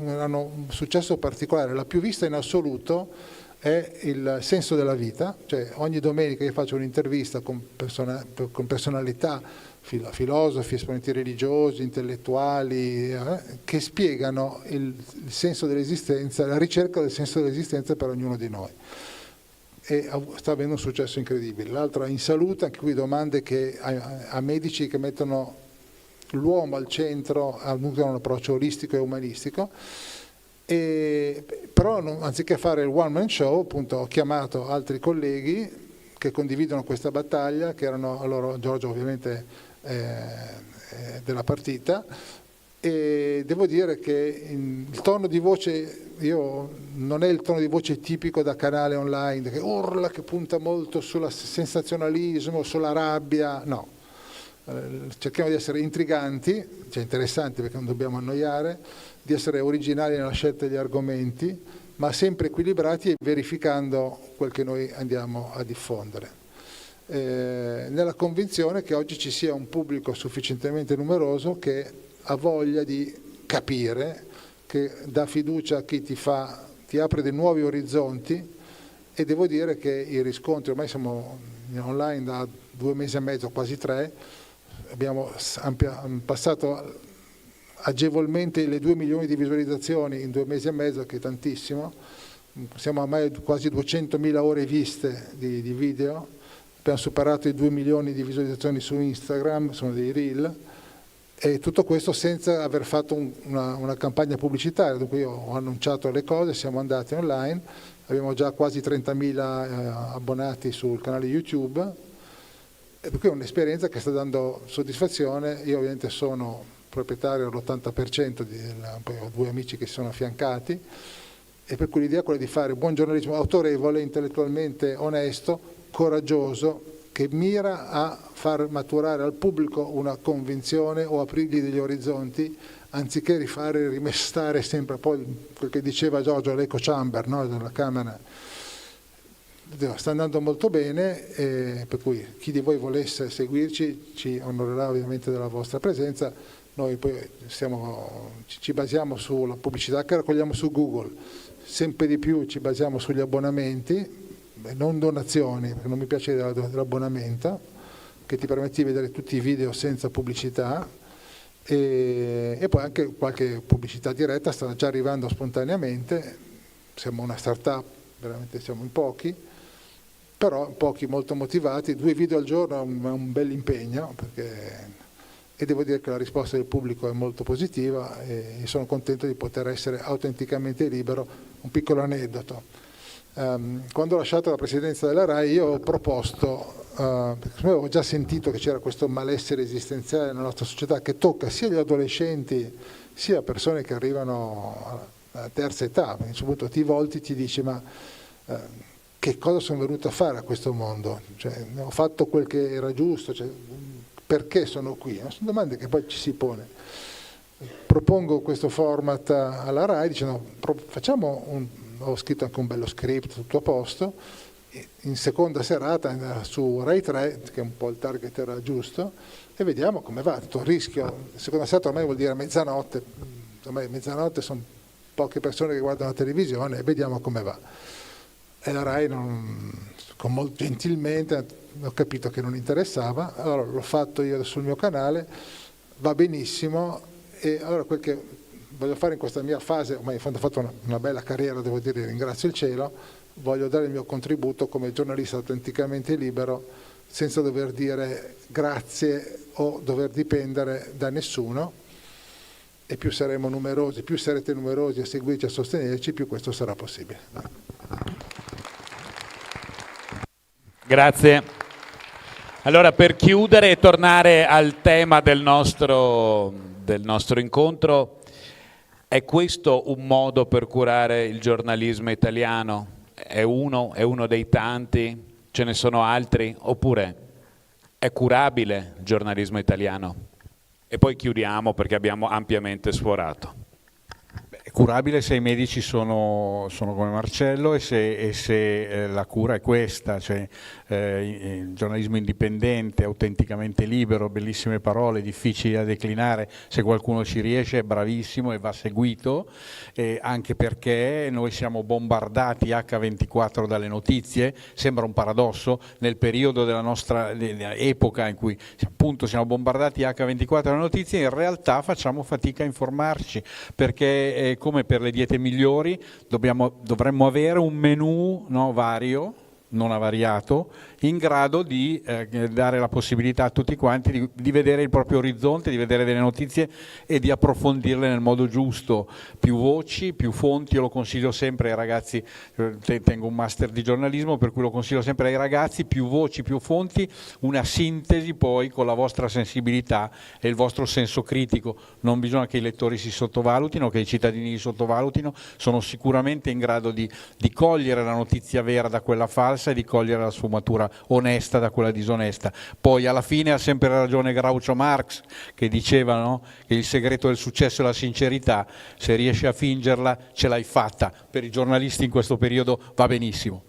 hanno un successo particolare. La più vista in assoluto è il senso della vita, cioè ogni domenica io faccio un'intervista con personalità, filosofi, esponenti religiosi, intellettuali, che spiegano il senso dell'esistenza, la ricerca del senso dell'esistenza per ognuno di noi. E sta avendo un successo incredibile. L'altro è In Salute, anche qui domande a medici che mettono l'uomo al centro, hanno un approccio olistico e umanistico. Però anziché fare il one man show, appunto, ho chiamato altri colleghi che condividono questa battaglia, che erano allora Giorgio ovviamente della partita, e devo dire che il tono di voce non è il tono di voce tipico da canale online che urla, che punta molto sul sensazionalismo, sulla rabbia, no. Cerchiamo di essere intriganti, cioè interessanti perché non dobbiamo annoiare, di essere originali nella scelta degli argomenti, ma sempre equilibrati e verificando quel che noi andiamo a diffondere. Nella convinzione che oggi ci sia un pubblico sufficientemente numeroso che ha voglia di capire, che dà fiducia a chi ti apre dei nuovi orizzonti, e devo dire che i riscontri, ormai siamo online da 2 mesi e mezzo, quasi 3, abbiamo passato agevolmente le 2 milioni di visualizzazioni in 2 mesi e mezzo, che è tantissimo. Siamo ormai quasi 200.000 ore viste di video, abbiamo superato i 2 milioni di visualizzazioni su Instagram, sono dei reel, e tutto questo senza aver fatto una campagna pubblicitaria. Dunque io ho annunciato le cose, siamo andati online, abbiamo già quasi 30.000 abbonati sul canale YouTube, e per cui è un'esperienza che sta dando soddisfazione. Io ovviamente sono proprietario all'80%, poi ho 2 amici che si sono affiancati, e per cui l'idea è quella di fare buon giornalismo autorevole, intellettualmente onesto, coraggioso, che mira a far maturare al pubblico una convinzione o aprirgli degli orizzonti, anziché rimestare sempre poi quel che diceva Giorgio, l'echo chamber, no? Della Camera. Sta andando molto bene, per cui chi di voi volesse seguirci ci onorerà ovviamente della vostra presenza. Noi poi ci basiamo sulla pubblicità che raccogliamo su Google, sempre di più ci basiamo sugli abbonamenti, non donazioni, perché non mi piace dell'abbonamento, che ti permette di vedere tutti i video senza pubblicità, e poi anche qualche pubblicità diretta sta già arrivando spontaneamente. Siamo una start-up, veramente siamo in pochi, però pochi molto motivati. 2 video al giorno è un bel impegno, e devo dire che la risposta del pubblico è molto positiva, e sono contento di poter essere autenticamente libero. Un piccolo aneddoto: quando ho lasciato la presidenza della RAI io ho proposto, perché avevo già sentito che c'era questo malessere esistenziale nella nostra società che tocca sia gli adolescenti sia persone che arrivano alla terza età, a un certo punto ti volti e ti dici ma che cosa sono venuto a fare a questo mondo? Cioè, ho fatto quel che era giusto, cioè, perché sono qui? Sono domande che poi ci si pone. Propongo questo format alla RAI dicendo ho scritto anche un bello script, tutto a posto, in seconda serata su Rai 3, che un po' il target era giusto, e vediamo come va. Tutto rischio, seconda serata ormai vuol dire mezzanotte, ormai mezzanotte sono poche persone che guardano la televisione, e vediamo come va. E la Rai gentilmente ho capito che non interessava, allora l'ho fatto io sul mio canale, va benissimo, e allora quel che voglio fare in questa mia fase, ormai ho fatto una bella carriera, devo dire, ringrazio il cielo, voglio dare il mio contributo come giornalista autenticamente libero, senza dover dire grazie o dover dipendere da nessuno, e più saremo numerosi, più sarete numerosi a seguirci, a sostenerci, più questo sarà possibile. Grazie. Allora, per chiudere e tornare al tema del nostro incontro, è questo un modo per curare il giornalismo italiano? È uno dei tanti? Ce ne sono altri? Oppure è curabile il giornalismo italiano? E poi chiudiamo perché abbiamo ampiamente sforato. curabile se i medici sono come Marcello e se la cura è questa, cioè il giornalismo indipendente, autenticamente libero, bellissime parole, difficili da declinare, se qualcuno ci riesce è bravissimo e va seguito, anche perché noi siamo bombardati H24 dalle notizie, sembra un paradosso, nel periodo della nostra epoca in cui appunto siamo bombardati H24 dalle notizie, in realtà facciamo fatica a informarci, perché come per le diete migliori dovremmo avere un menù, no, vario, non avariato, in grado di dare la possibilità a tutti quanti di vedere il proprio orizzonte, di vedere delle notizie e di approfondirle nel modo giusto. Più voci, più fonti, io lo consiglio sempre ai ragazzi, tengo un master di giornalismo per cui lo consiglio sempre ai ragazzi, più voci, più fonti, una sintesi poi con la vostra sensibilità e il vostro senso critico. Non bisogna che i lettori si sottovalutino, che i cittadini si sottovalutino, sono sicuramente in grado di cogliere la notizia vera da quella falsa e di cogliere la sfumatura onesta da quella disonesta. Poi alla fine ha sempre ragione Groucho Marx, che diceva, no, che il segreto del successo è la sincerità, se riesci a fingerla ce l'hai fatta. Per i giornalisti in questo periodo va benissimo.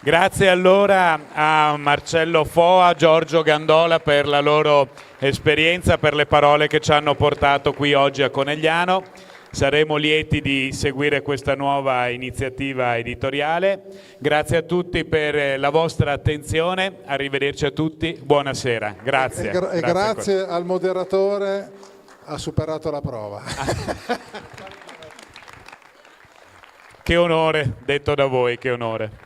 Grazie allora a Marcello Foa, Giorgio Gandola per la loro esperienza, per le parole che ci hanno portato qui oggi a Conegliano. Saremo lieti di seguire questa nuova iniziativa editoriale. Grazie a tutti per la vostra attenzione, arrivederci a tutti, buonasera. Grazie. E grazie al moderatore, ha superato la prova. Che onore, detto da voi, che onore.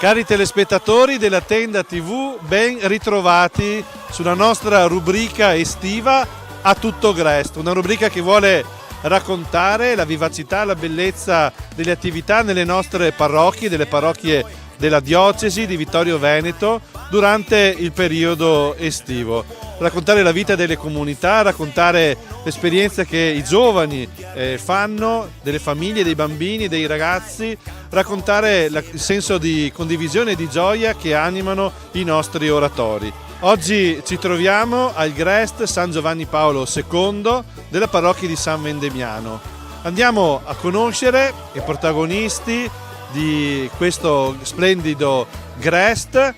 Cari telespettatori della Tenda TV, ben ritrovati sulla nostra rubrica estiva A Tutto Grest, una rubrica che vuole raccontare la vivacità, la bellezza delle attività nelle nostre parrocchie, delle parrocchie della diocesi di Vittorio Veneto durante il periodo estivo. Raccontare la vita delle comunità, raccontare l'esperienza che i giovani fanno, delle famiglie, dei bambini, dei ragazzi, raccontare il senso di condivisione e di gioia che animano i nostri oratori. Oggi ci troviamo al Grest San Giovanni Paolo II della parrocchia di San Vendemiano. Andiamo a conoscere i protagonisti di questo splendido Grest,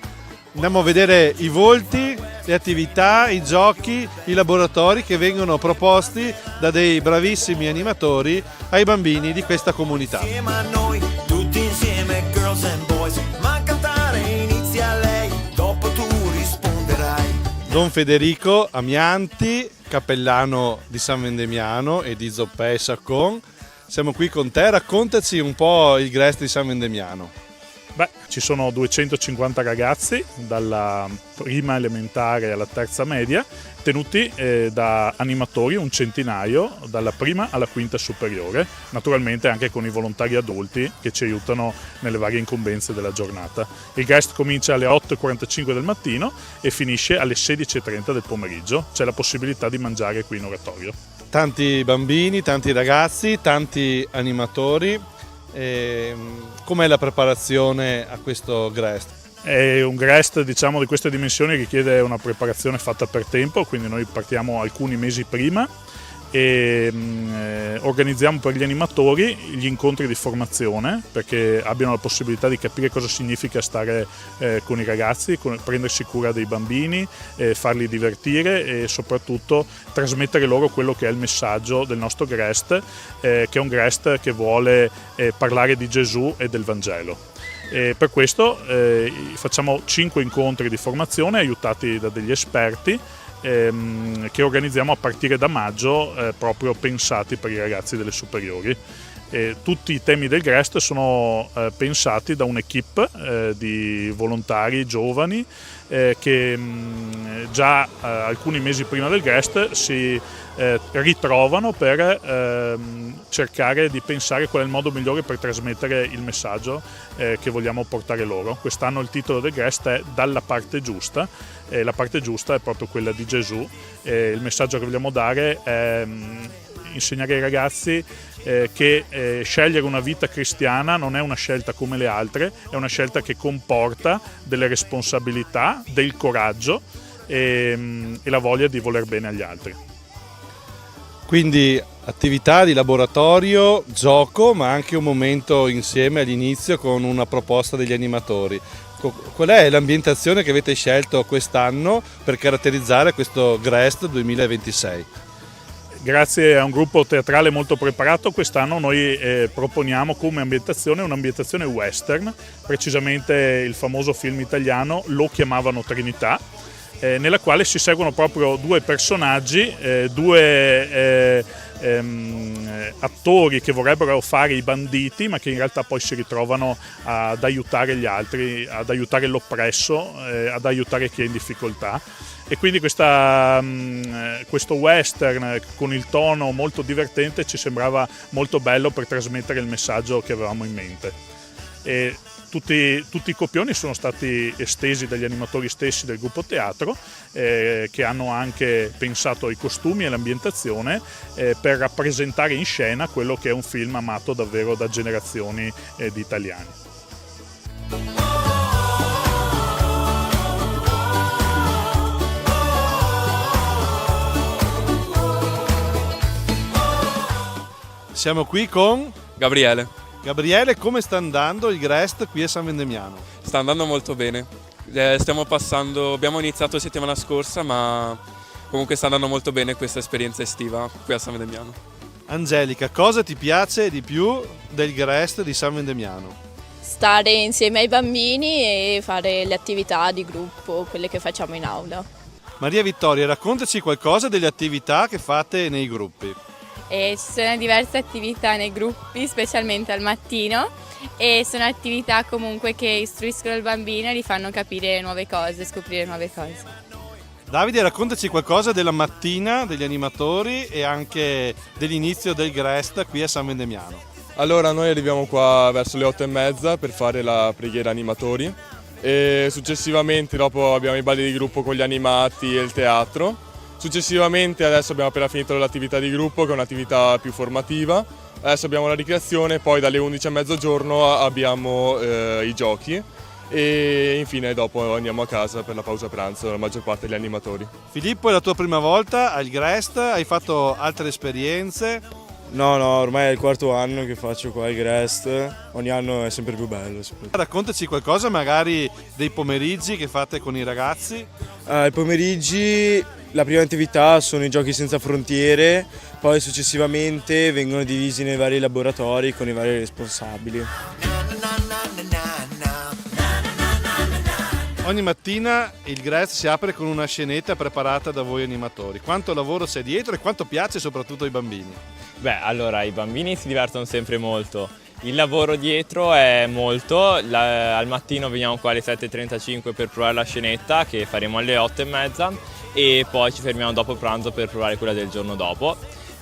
andiamo a vedere i volti, le attività, i giochi, i laboratori che vengono proposti da dei bravissimi animatori ai bambini di questa comunità. Insieme a noi, tutti insieme, girls and boys, ma cantare inizia lei, dopo tu risponderai. Don Federico Amianti, cappellano di San Vendemiano e di Zoppè e Saccon, siamo qui con te, raccontaci un po' il Grest di San Vendemiano. Beh, ci sono 250 ragazzi dalla prima elementare alla terza media, tenuti da animatori, un centinaio, dalla prima alla quinta superiore, naturalmente anche con i volontari adulti che ci aiutano nelle varie incombenze della giornata. Il Grest comincia alle 8:45 del mattino e finisce alle 16:30 del pomeriggio, c'è la possibilità di mangiare qui in oratorio. Tanti bambini, tanti ragazzi, tanti animatori. Com'è la preparazione a questo Grest? È un Grest, diciamo, di queste dimensioni richiede una preparazione fatta per tempo, quindi noi partiamo alcuni mesi prima e organizziamo per gli animatori gli incontri di formazione perché abbiano la possibilità di capire cosa significa stare con i ragazzi, prendersi cura dei bambini, farli divertire e soprattutto trasmettere loro quello che è il messaggio del nostro Grest, che è un Grest che vuole parlare di Gesù e del Vangelo. Per questo facciamo 5 incontri di formazione aiutati da degli esperti che organizziamo a partire da maggio, proprio pensati per i ragazzi delle superiori. Tutti i temi del Grest sono pensati da un'equipe di volontari giovani che già alcuni mesi prima del Grest si ritrovano per cercare di pensare qual è il modo migliore per trasmettere il messaggio che vogliamo portare loro. Quest'anno il titolo del Grest è Dalla parte giusta, e la parte giusta è proprio quella di Gesù. Il messaggio che vogliamo dare è insegnare ai ragazzi che scegliere una vita cristiana non è una scelta come le altre, è una scelta che comporta delle responsabilità, del coraggio e la voglia di voler bene agli altri. Quindi attività di laboratorio, gioco, ma anche un momento insieme all'inizio con una proposta degli animatori. Qual è l'ambientazione che avete scelto quest'anno per caratterizzare questo Grest 2026? Grazie a un gruppo teatrale molto preparato, quest'anno noi proponiamo come ambientazione un'ambientazione western, precisamente il famoso film italiano Lo chiamavano Trinità, nella quale si seguono proprio due personaggi, due attori che vorrebbero fare i banditi ma che in realtà poi si ritrovano ad aiutare gli altri, ad aiutare l'oppresso, ad aiutare chi è in difficoltà. E quindi questo western con il tono molto divertente ci sembrava molto bello per trasmettere il messaggio che avevamo in mente. E tutti i copioni sono stati estesi dagli animatori stessi del gruppo teatro, che hanno anche pensato ai costumi e all'ambientazione per rappresentare in scena quello che è un film amato davvero da generazioni di italiani. Siamo qui con Gabriele. Gabriele, come sta andando il Grest qui a San Vendemiano? Sta andando molto bene. Abbiamo iniziato settimana scorsa, ma comunque sta andando molto bene questa esperienza estiva qui a San Vendemiano. Angelica, cosa ti piace di più del Grest di San Vendemiano? Stare insieme ai bambini e fare le attività di gruppo, quelle che facciamo in aula. Maria Vittoria, raccontaci qualcosa delle attività che fate nei gruppi. Ci sono diverse attività nei gruppi, specialmente al mattino, e sono attività comunque che istruiscono il bambino e gli fanno capire nuove cose, scoprire nuove cose. Davide, raccontaci qualcosa della mattina degli animatori e anche dell'inizio del GREST qui a San Vendemiano. Allora, noi arriviamo qua verso le 8:30 per fare la preghiera animatori e successivamente dopo abbiamo i balli di gruppo con gli animati e il teatro. Successivamente adesso abbiamo appena finito l'attività di gruppo che è un'attività più formativa. Adesso abbiamo la ricreazione, poi dalle 11 a mezzogiorno abbiamo i giochi e infine dopo andiamo a casa per la pausa pranzo, la maggior parte degli animatori. Filippo, è la tua prima volta al GREST? Hai fatto altre esperienze? No, ormai è il 4º anno che faccio qua il GREST, ogni anno è sempre più bello. Raccontaci qualcosa magari dei pomeriggi che fate con i ragazzi. I pomeriggi, la prima attività sono i giochi senza frontiere, poi successivamente vengono divisi nei vari laboratori con i vari responsabili. Ogni mattina il GREST si apre con una scenetta preparata da voi animatori. Quanto lavoro c'è dietro e quanto piace soprattutto ai bambini? Beh, allora i bambini si divertono sempre molto. Il lavoro dietro è molto, al mattino veniamo qua alle 7:35 per provare la scenetta che faremo alle 8:30 e poi ci fermiamo dopo pranzo per provare quella del giorno dopo.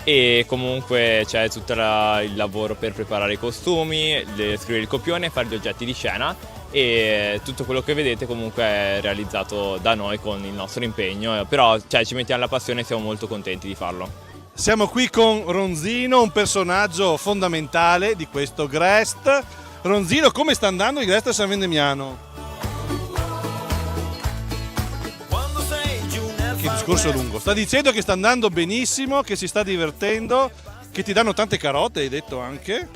E comunque c'è tutto il lavoro per preparare i costumi, scrivere il copione, fare gli oggetti di scena e tutto quello che vedete comunque è realizzato da noi con il nostro impegno, però ci mettiamo la passione e siamo molto contenti di farlo. Siamo qui con Ronzino, un personaggio fondamentale di questo GREST. Ronzino, come sta andando il GREST a San Vendemiano? Che discorso lungo. Sta dicendo che sta andando benissimo, che si sta divertendo, che ti danno tante carote, hai detto anche,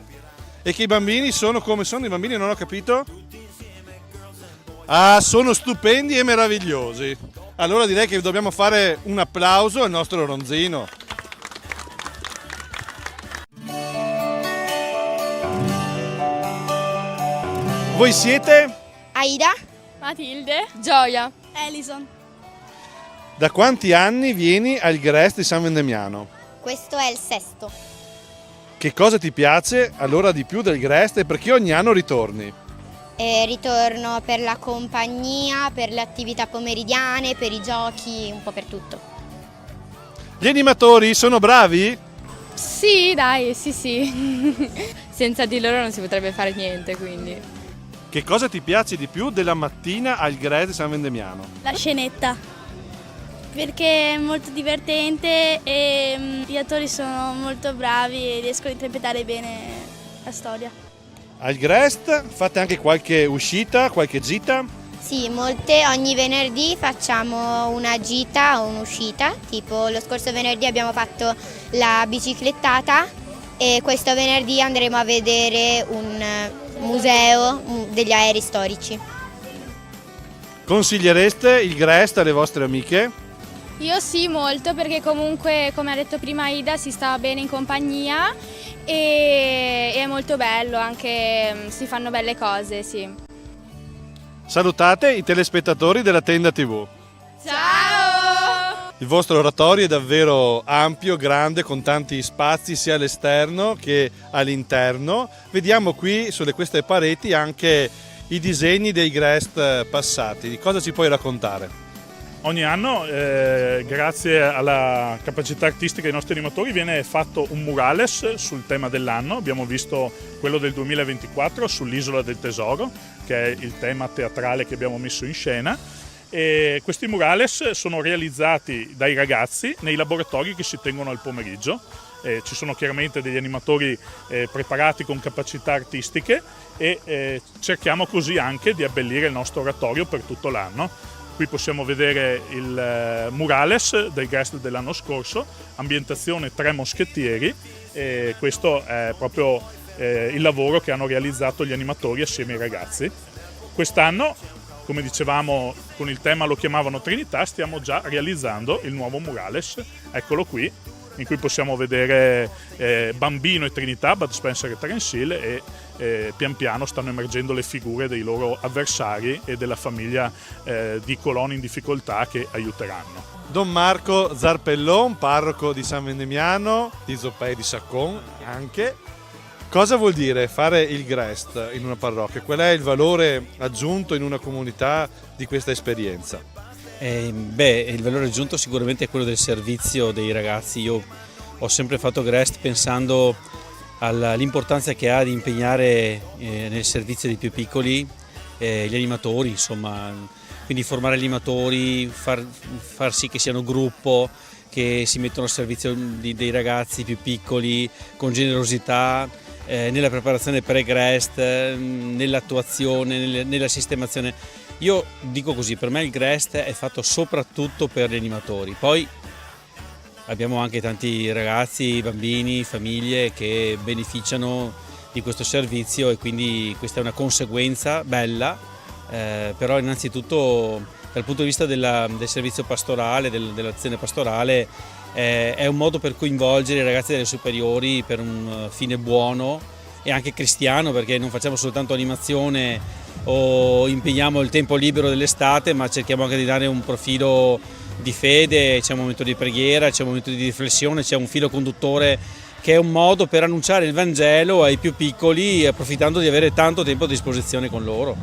e che i bambini sono come sono. I bambini non ho capito? Ah, sono stupendi e meravigliosi. Allora direi che dobbiamo fare un applauso al nostro Ronzino. Voi siete? Aida, Matilde, Gioia, Elison. Da quanti anni vieni al GREST di San Vendemiano? Questo è il 6º. Che cosa ti piace allora di più del GREST e perché ogni anno ritorni? Ritorno per la compagnia, per le attività pomeridiane, per i giochi, un po' per tutto. Gli animatori sono bravi? Sì, dai, sì. Senza di loro non si potrebbe fare niente, quindi. Che cosa ti piace di più della mattina al GREST di San Vendemiano? La scenetta, perché è molto divertente e gli attori sono molto bravi e riescono a interpretare bene la storia. Al GREST fate anche qualche uscita, qualche gita? Sì, molte. Ogni venerdì facciamo una gita o un'uscita, tipo lo scorso venerdì abbiamo fatto la biciclettata e questo venerdì andremo a vedere un museo degli aerei storici. Consigliereste il GREST alle vostre amiche? Io sì, molto, perché comunque, come ha detto prima Ida, si sta bene in compagnia e è molto bello, anche si fanno belle cose, sì. Salutate i telespettatori della Tenda TV. Ciao! Il vostro oratorio è davvero ampio, grande, con tanti spazi sia all'esterno che all'interno. Vediamo qui su queste pareti anche i disegni dei GREST passati. Di cosa ci puoi raccontare? Ogni anno, grazie alla capacità artistica dei nostri animatori, viene fatto un murales sul tema dell'anno. Abbiamo visto quello del 2024 sull'Isola del Tesoro, che è il tema teatrale che abbiamo messo in scena. E questi murales sono realizzati dai ragazzi nei laboratori che si tengono al pomeriggio. Ci sono chiaramente degli animatori preparati con capacità artistiche e cerchiamo così anche di abbellire il nostro oratorio per tutto l'anno. Qui possiamo vedere il murales del GREST dell'anno scorso, ambientazione Tre Moschettieri, e questo è proprio il lavoro che hanno realizzato gli animatori assieme ai ragazzi. Quest'anno, come dicevamo, con il tema lo chiamavano Trinità, stiamo già realizzando il nuovo murales, eccolo qui, in cui possiamo vedere Bambino e Trinità, Bud Spencer e Terence Hill, e pian piano stanno emergendo le figure dei loro avversari e della famiglia di coloni in difficoltà che aiuteranno. Don Marco Zarpellon, parroco di San Vendemiano, di Zoppei di Saccon anche. Cosa vuol dire fare il GREST in una parrocchia? Qual è il valore aggiunto in una comunità di questa esperienza? Il valore aggiunto sicuramente è quello del servizio dei ragazzi. Io ho sempre fatto GREST pensando all'importanza che ha di impegnare nel servizio dei più piccoli gli animatori, insomma, quindi formare gli animatori, far sì che siano gruppo, che si mettono al servizio dei ragazzi più piccoli con generosità, nella preparazione pre-GREST, nell'attuazione, nella sistemazione. Io dico così, per me il GREST è fatto soprattutto per gli animatori, poi abbiamo anche tanti ragazzi, bambini, famiglie che beneficiano di questo servizio e quindi questa è una conseguenza bella, però innanzitutto dal punto di vista del servizio pastorale, dell'azione pastorale, è un modo per coinvolgere i ragazzi delle superiori per un fine buono e anche cristiano, perché non facciamo soltanto animazione o impegniamo il tempo libero dell'estate, ma cerchiamo anche di dare un profilo di fede, c'è un momento di preghiera, c'è un momento di riflessione, c'è un filo conduttore che è un modo per annunciare il Vangelo ai più piccoli, approfittando di avere tanto tempo a disposizione con loro.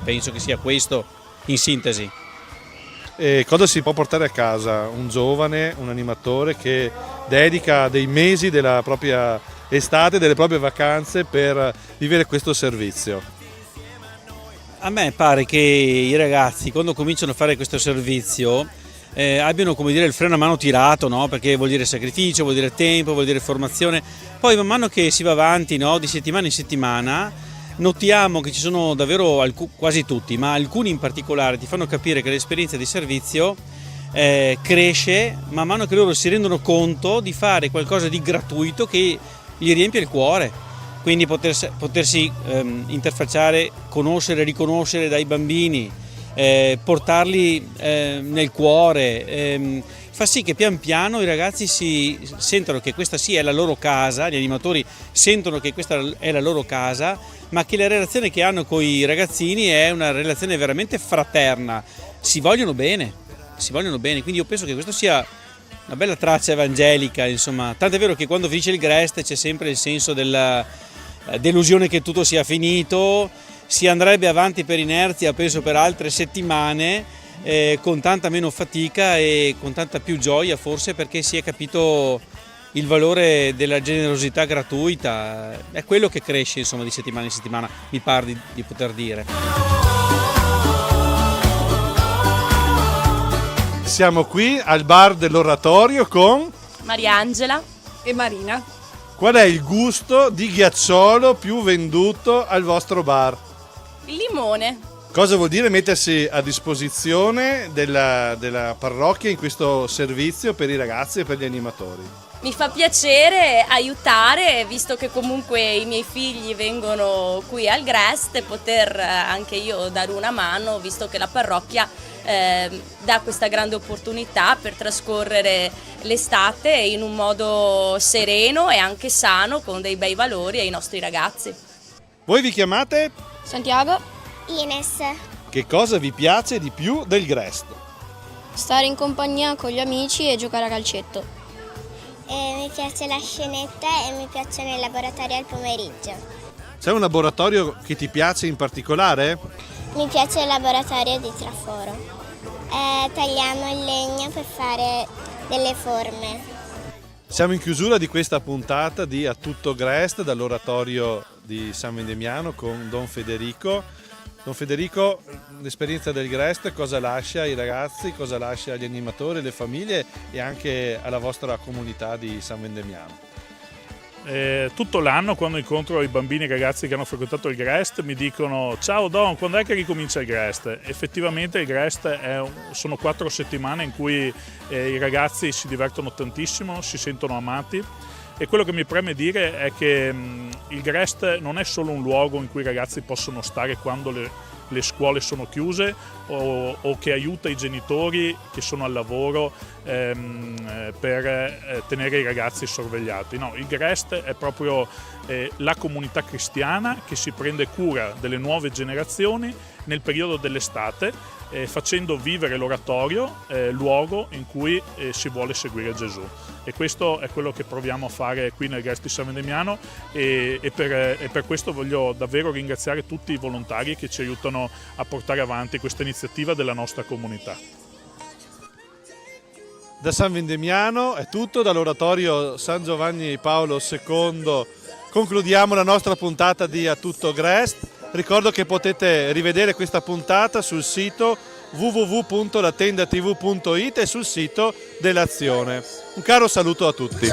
Penso che sia questo in sintesi. E cosa si può portare a casa un giovane, un animatore che dedica dei mesi della propria estate, delle proprie vacanze per vivere questo servizio? A me pare che i ragazzi quando cominciano a fare questo servizio abbiano, come dire, il freno a mano tirato, no? Perché vuol dire sacrificio, vuol dire tempo, vuol dire formazione. Poi man mano che si va avanti, no? Di settimana in settimana, notiamo che ci sono davvero quasi tutti, ma alcuni in particolare ti fanno capire che l'esperienza di servizio cresce man mano che loro si rendono conto di fare qualcosa di gratuito che gli riempie il cuore. Quindi potersi interfacciare, conoscere, riconoscere dai bambini, portarli nel cuore, fa sì che pian piano i ragazzi si sentono che questa sì è la loro casa, gli animatori sentono che questa è la loro casa, ma che la relazione che hanno con i ragazzini è una relazione veramente fraterna, si vogliono bene, quindi io penso che questo sia una bella traccia evangelica, insomma, tanto è vero che quando finisce il GREST c'è sempre il senso della delusione che tutto sia finito, si andrebbe avanti per inerzia, penso per altre settimane, con tanta meno fatica e con tanta più gioia forse, perché si è capito il valore della generosità gratuita, è quello che cresce insomma di settimana in settimana, mi pare di poter dire. Siamo qui al bar dell'Oratorio con Mariangela e Marina. Qual è il gusto di ghiacciolo più venduto al vostro bar? Il limone. Cosa vuol dire mettersi a disposizione della parrocchia in questo servizio per i ragazzi e per gli animatori? Mi fa piacere aiutare, visto che comunque i miei figli vengono qui al GREST, e poter anche io dare una mano, visto che la parrocchia dà questa grande opportunità per trascorrere l'estate in un modo sereno e anche sano, con dei bei valori ai nostri ragazzi. Voi vi chiamate? Santiago. Ines. Che cosa vi piace di più del GREST? Stare in compagnia con gli amici e giocare a calcetto. Mi piace la scenetta e mi piacciono i laboratori al pomeriggio. C'è un laboratorio che ti piace in particolare? Mi piace il laboratorio di traforo. Tagliamo il legno per fare delle forme. Siamo in chiusura di questa puntata di A Tutto GREST dall'Oratorio di San Vendemiano con Don Federico. Don Federico, l'esperienza del GREST cosa lascia ai ragazzi, cosa lascia agli animatori, alle famiglie e anche alla vostra comunità di San Vendemiano? Tutto l'anno, quando incontro i bambini e i ragazzi che hanno frequentato il GREST, mi dicono: ciao Don, quando è che ricomincia il GREST? Effettivamente il GREST sono 4 settimane in cui i ragazzi si divertono tantissimo, si sentono amati, e quello che mi preme dire è che il GREST non è solo un luogo in cui i ragazzi possono stare quando le scuole sono chiuse o che aiuta i genitori che sono al lavoro per tenere i ragazzi sorvegliati. No, il GREST è proprio la comunità cristiana che si prende cura delle nuove generazioni nel periodo dell'estate, facendo vivere l'oratorio, luogo in cui si vuole seguire Gesù. E questo è quello che proviamo a fare qui nel GREST di San Vendemiano e per questo voglio davvero ringraziare tutti i volontari che ci aiutano a portare avanti questa iniziativa della nostra comunità. Da San Vendemiano è tutto, dall'oratorio San Giovanni Paolo II concludiamo la nostra puntata di A Tutto GREST. Ricordo che potete rivedere questa puntata sul sito www.latendatv.it e sul sito dell'Azione. Un caro saluto a tutti.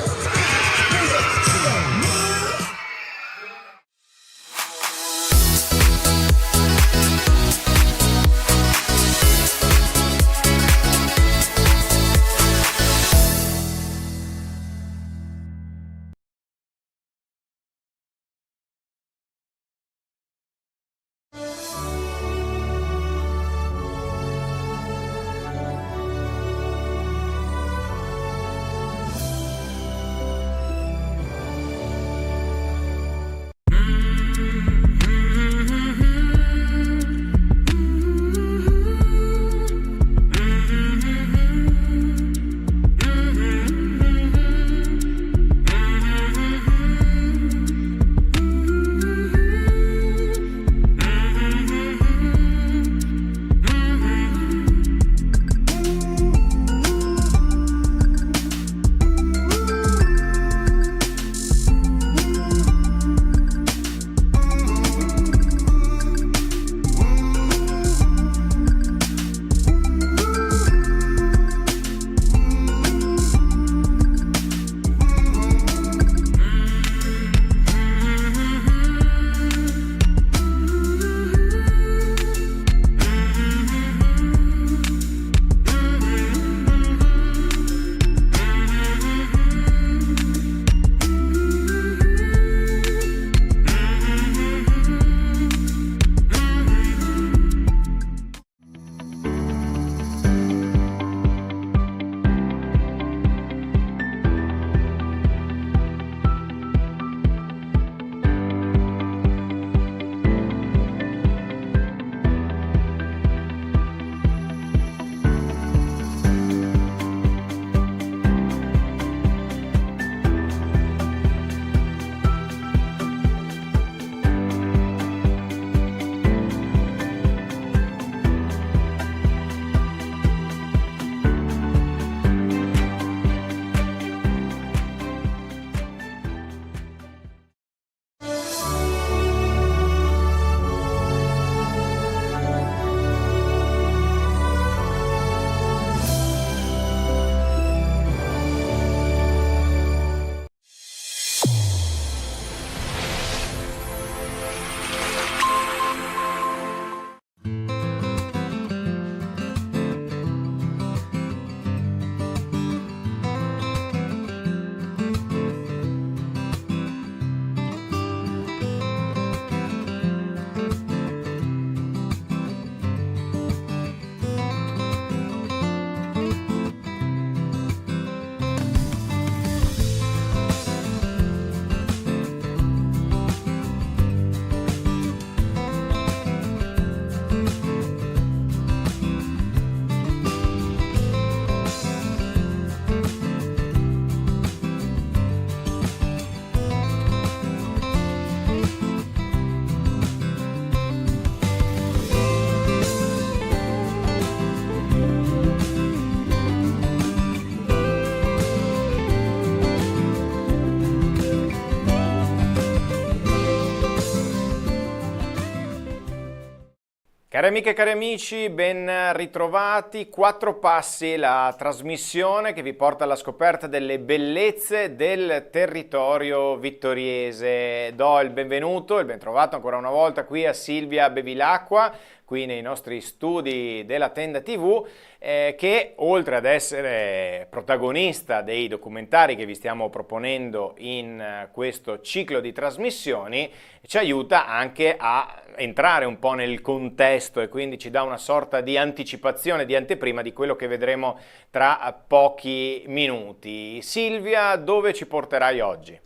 Cari amiche e cari amici, ben ritrovati. 4 passi, la trasmissione che vi porta alla scoperta delle bellezze del territorio vittoriese. Do il benvenuto, il bentrovato ancora una volta qui a Silvia Bevilacqua, qui nei nostri studi della Tenda TV, che oltre ad essere protagonista dei documentari che vi stiamo proponendo in questo ciclo di trasmissioni, ci aiuta anche a entrare un po' nel contesto e quindi ci dà una sorta di anticipazione, di anteprima di quello che vedremo tra pochi minuti. Silvia, dove ci porterai oggi?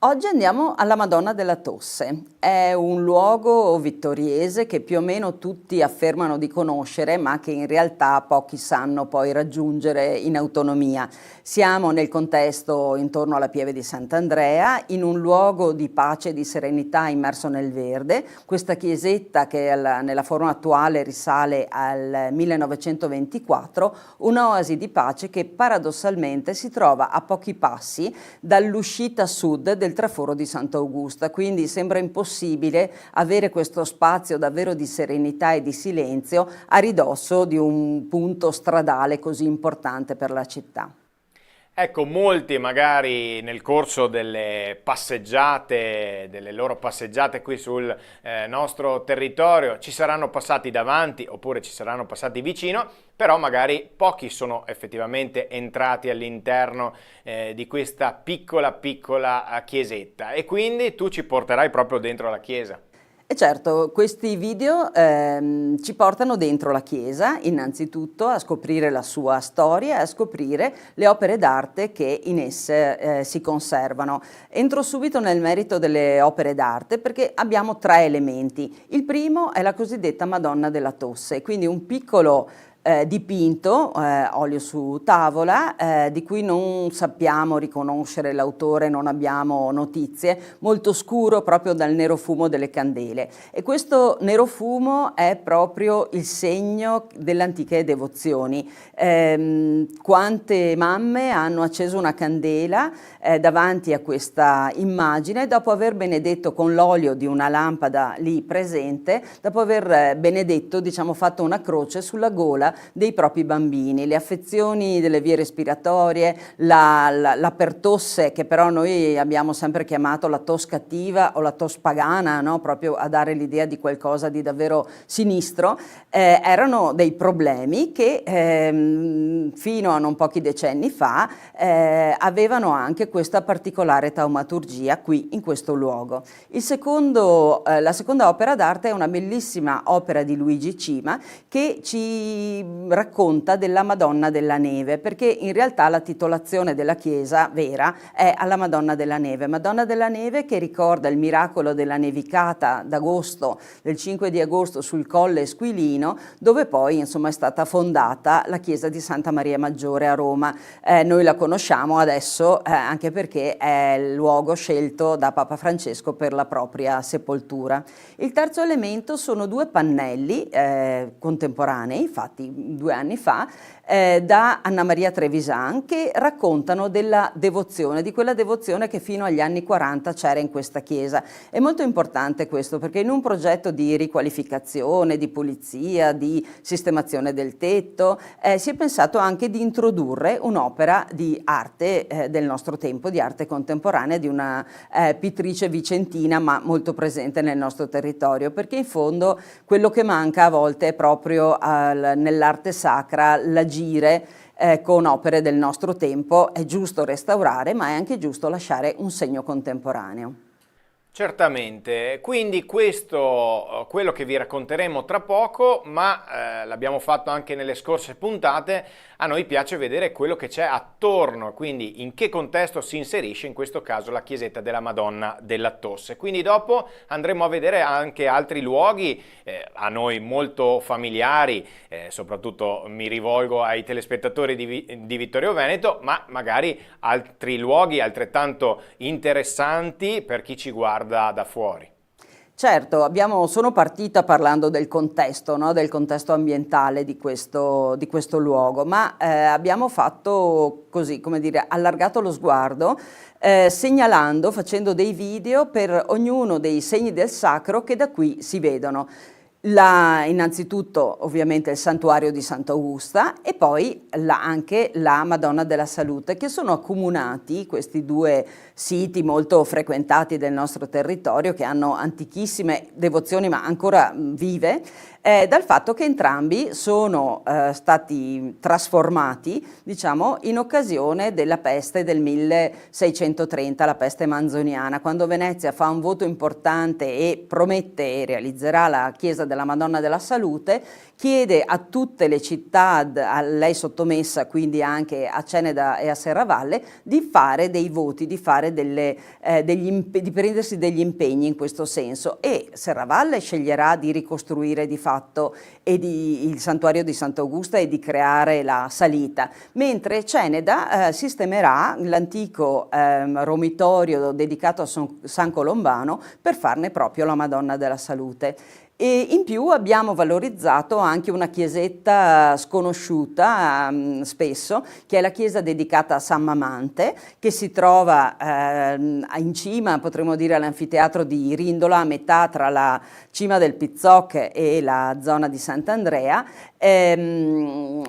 Oggi andiamo alla Madonna della Tosse, è un luogo vittoriese che più o meno tutti affermano di conoscere, ma che in realtà pochi sanno poi raggiungere in autonomia. Siamo nel contesto intorno alla Pieve di Sant'Andrea, in un luogo di pace e di serenità immerso nel verde. Questa chiesetta, che nella forma attuale risale al 1924, un'oasi di pace che paradossalmente si trova a pochi passi dall'uscita sud del traforo di Sant'Augusta, quindi sembra impossibile avere questo spazio davvero di serenità e di silenzio a ridosso di un punto stradale così importante per la città. Ecco, molti magari nel corso delle passeggiate, delle loro passeggiate qui sul nostro territorio, ci saranno passati davanti oppure ci saranno passati vicino, però magari pochi sono effettivamente entrati all'interno di questa piccola chiesetta, e quindi tu ci porterai proprio dentro la chiesa. E certo, questi video ci portano dentro la chiesa, innanzitutto a scoprire la sua storia e a scoprire le opere d'arte che in esse si conservano. Entro subito nel merito delle opere d'arte perché abbiamo tre elementi. Il primo è la cosiddetta Madonna della Tosse, quindi un piccolo dipinto, olio su tavola, di cui non sappiamo riconoscere l'autore, non abbiamo notizie, molto scuro proprio dal nero fumo delle candele. E questo nero fumo è proprio il segno delle antiche devozioni. Quante mamme hanno acceso una candela davanti a questa immagine dopo aver benedetto con l'olio di una lampada lì presente, dopo aver benedetto, diciamo, fatto una croce sulla gola dei propri bambini. Le affezioni delle vie respiratorie, la pertosse, che però noi abbiamo sempre chiamato la tos cattiva o la tos pagana, no? Proprio a dare l'idea di qualcosa di davvero sinistro, erano dei problemi che fino a non pochi decenni fa avevano anche questa particolare taumaturgia qui in questo luogo. La seconda opera d'arte è una bellissima opera di Luigi Cima che ci racconta della Madonna della Neve, perché in realtà la titolazione della chiesa vera è alla Madonna della Neve che ricorda il miracolo della nevicata d'agosto, del 5 di agosto sul Colle Esquilino, dove poi insomma è stata fondata la chiesa di Santa Maria Maggiore a Roma. Noi la conosciamo adesso anche perché è il luogo scelto da Papa Francesco per la propria sepoltura. Il terzo elemento sono due pannelli contemporanei, fatti 2 anni fa, da Anna Maria Trevisan, che raccontano della devozione, di quella devozione che fino agli anni 40 c'era in questa chiesa. È molto importante questo perché in un progetto di riqualificazione, di pulizia, di sistemazione del tetto, si è pensato anche di introdurre un'opera di arte del nostro tempo, di arte contemporanea, di una pittrice vicentina ma molto presente nel nostro territorio, perché in fondo quello che manca a volte è proprio nell'arte sacra l'agire con opere del nostro tempo. È giusto restaurare, ma è anche giusto lasciare un segno contemporaneo. Certamente, quindi questo quello che vi racconteremo tra poco, ma l'abbiamo fatto anche nelle scorse puntate. A noi piace vedere quello che c'è attorno, quindi in che contesto si inserisce in questo caso la chiesetta della Madonna della Tosse. Quindi dopo andremo a vedere anche altri luoghi a noi molto familiari, soprattutto mi rivolgo ai telespettatori di Vittorio Veneto, ma magari altri luoghi altrettanto interessanti per chi ci guarda da fuori. Certo, sono partita parlando del contesto, no? Del contesto ambientale di questo luogo, ma abbiamo fatto così, come dire, allargato lo sguardo, segnalando, facendo dei video per ognuno dei segni del sacro che da qui si vedono. Innanzitutto ovviamente il santuario di Sant'Augusta e poi anche la Madonna della Salute, che sono accomunati, questi due siti molto frequentati del nostro territorio che hanno antichissime devozioni ma ancora vive, dal fatto che entrambi sono stati trasformati, diciamo, in occasione della peste del 1630, la peste manzoniana, quando Venezia fa un voto importante e promette e realizzerà la chiesa della Madonna della Salute, chiede a tutte le città a lei sottomessa, quindi anche a Ceneda e a Serravalle, di fare dei voti, di fare di prendersi degli impegni in questo senso, e Serravalle sceglierà di ricostruire di fatto il santuario di Sant'Augusta e di creare la salita, mentre Ceneda sistemerà l'antico romitorio dedicato a San Colombano per farne proprio la Madonna della Salute. E in più abbiamo valorizzato anche una chiesetta sconosciuta spesso, che è la chiesa dedicata a San Mamante, che si trova in cima, potremmo dire, all'anfiteatro di Rindola, a metà tra la cima del Pizzocche e la zona di Sant'Andrea,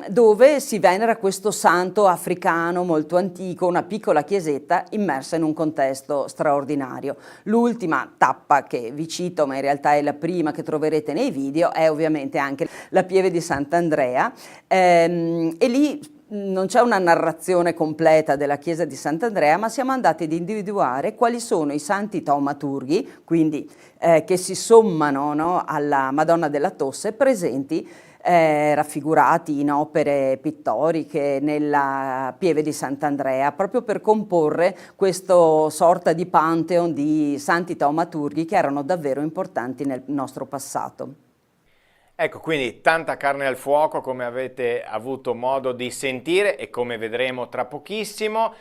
dove si venera questo santo africano molto antico, una piccola chiesetta immersa in un contesto straordinario. L'ultima tappa che vi cito, ma in realtà è la prima che troverete nei video, è ovviamente anche la Pieve di Sant'Andrea, e lì non c'è una narrazione completa della chiesa di Sant'Andrea, ma siamo andati ad individuare quali sono i santi taumaturghi, quindi che si sommano, no, alla Madonna della Tosse, presenti raffigurati in opere pittoriche nella Pieve di Sant'Andrea, proprio per comporre questo sorta di pantheon di santi taumaturghi che erano davvero importanti nel nostro passato. Ecco, quindi tanta carne al fuoco, come avete avuto modo di sentire e come vedremo tra pochissimo.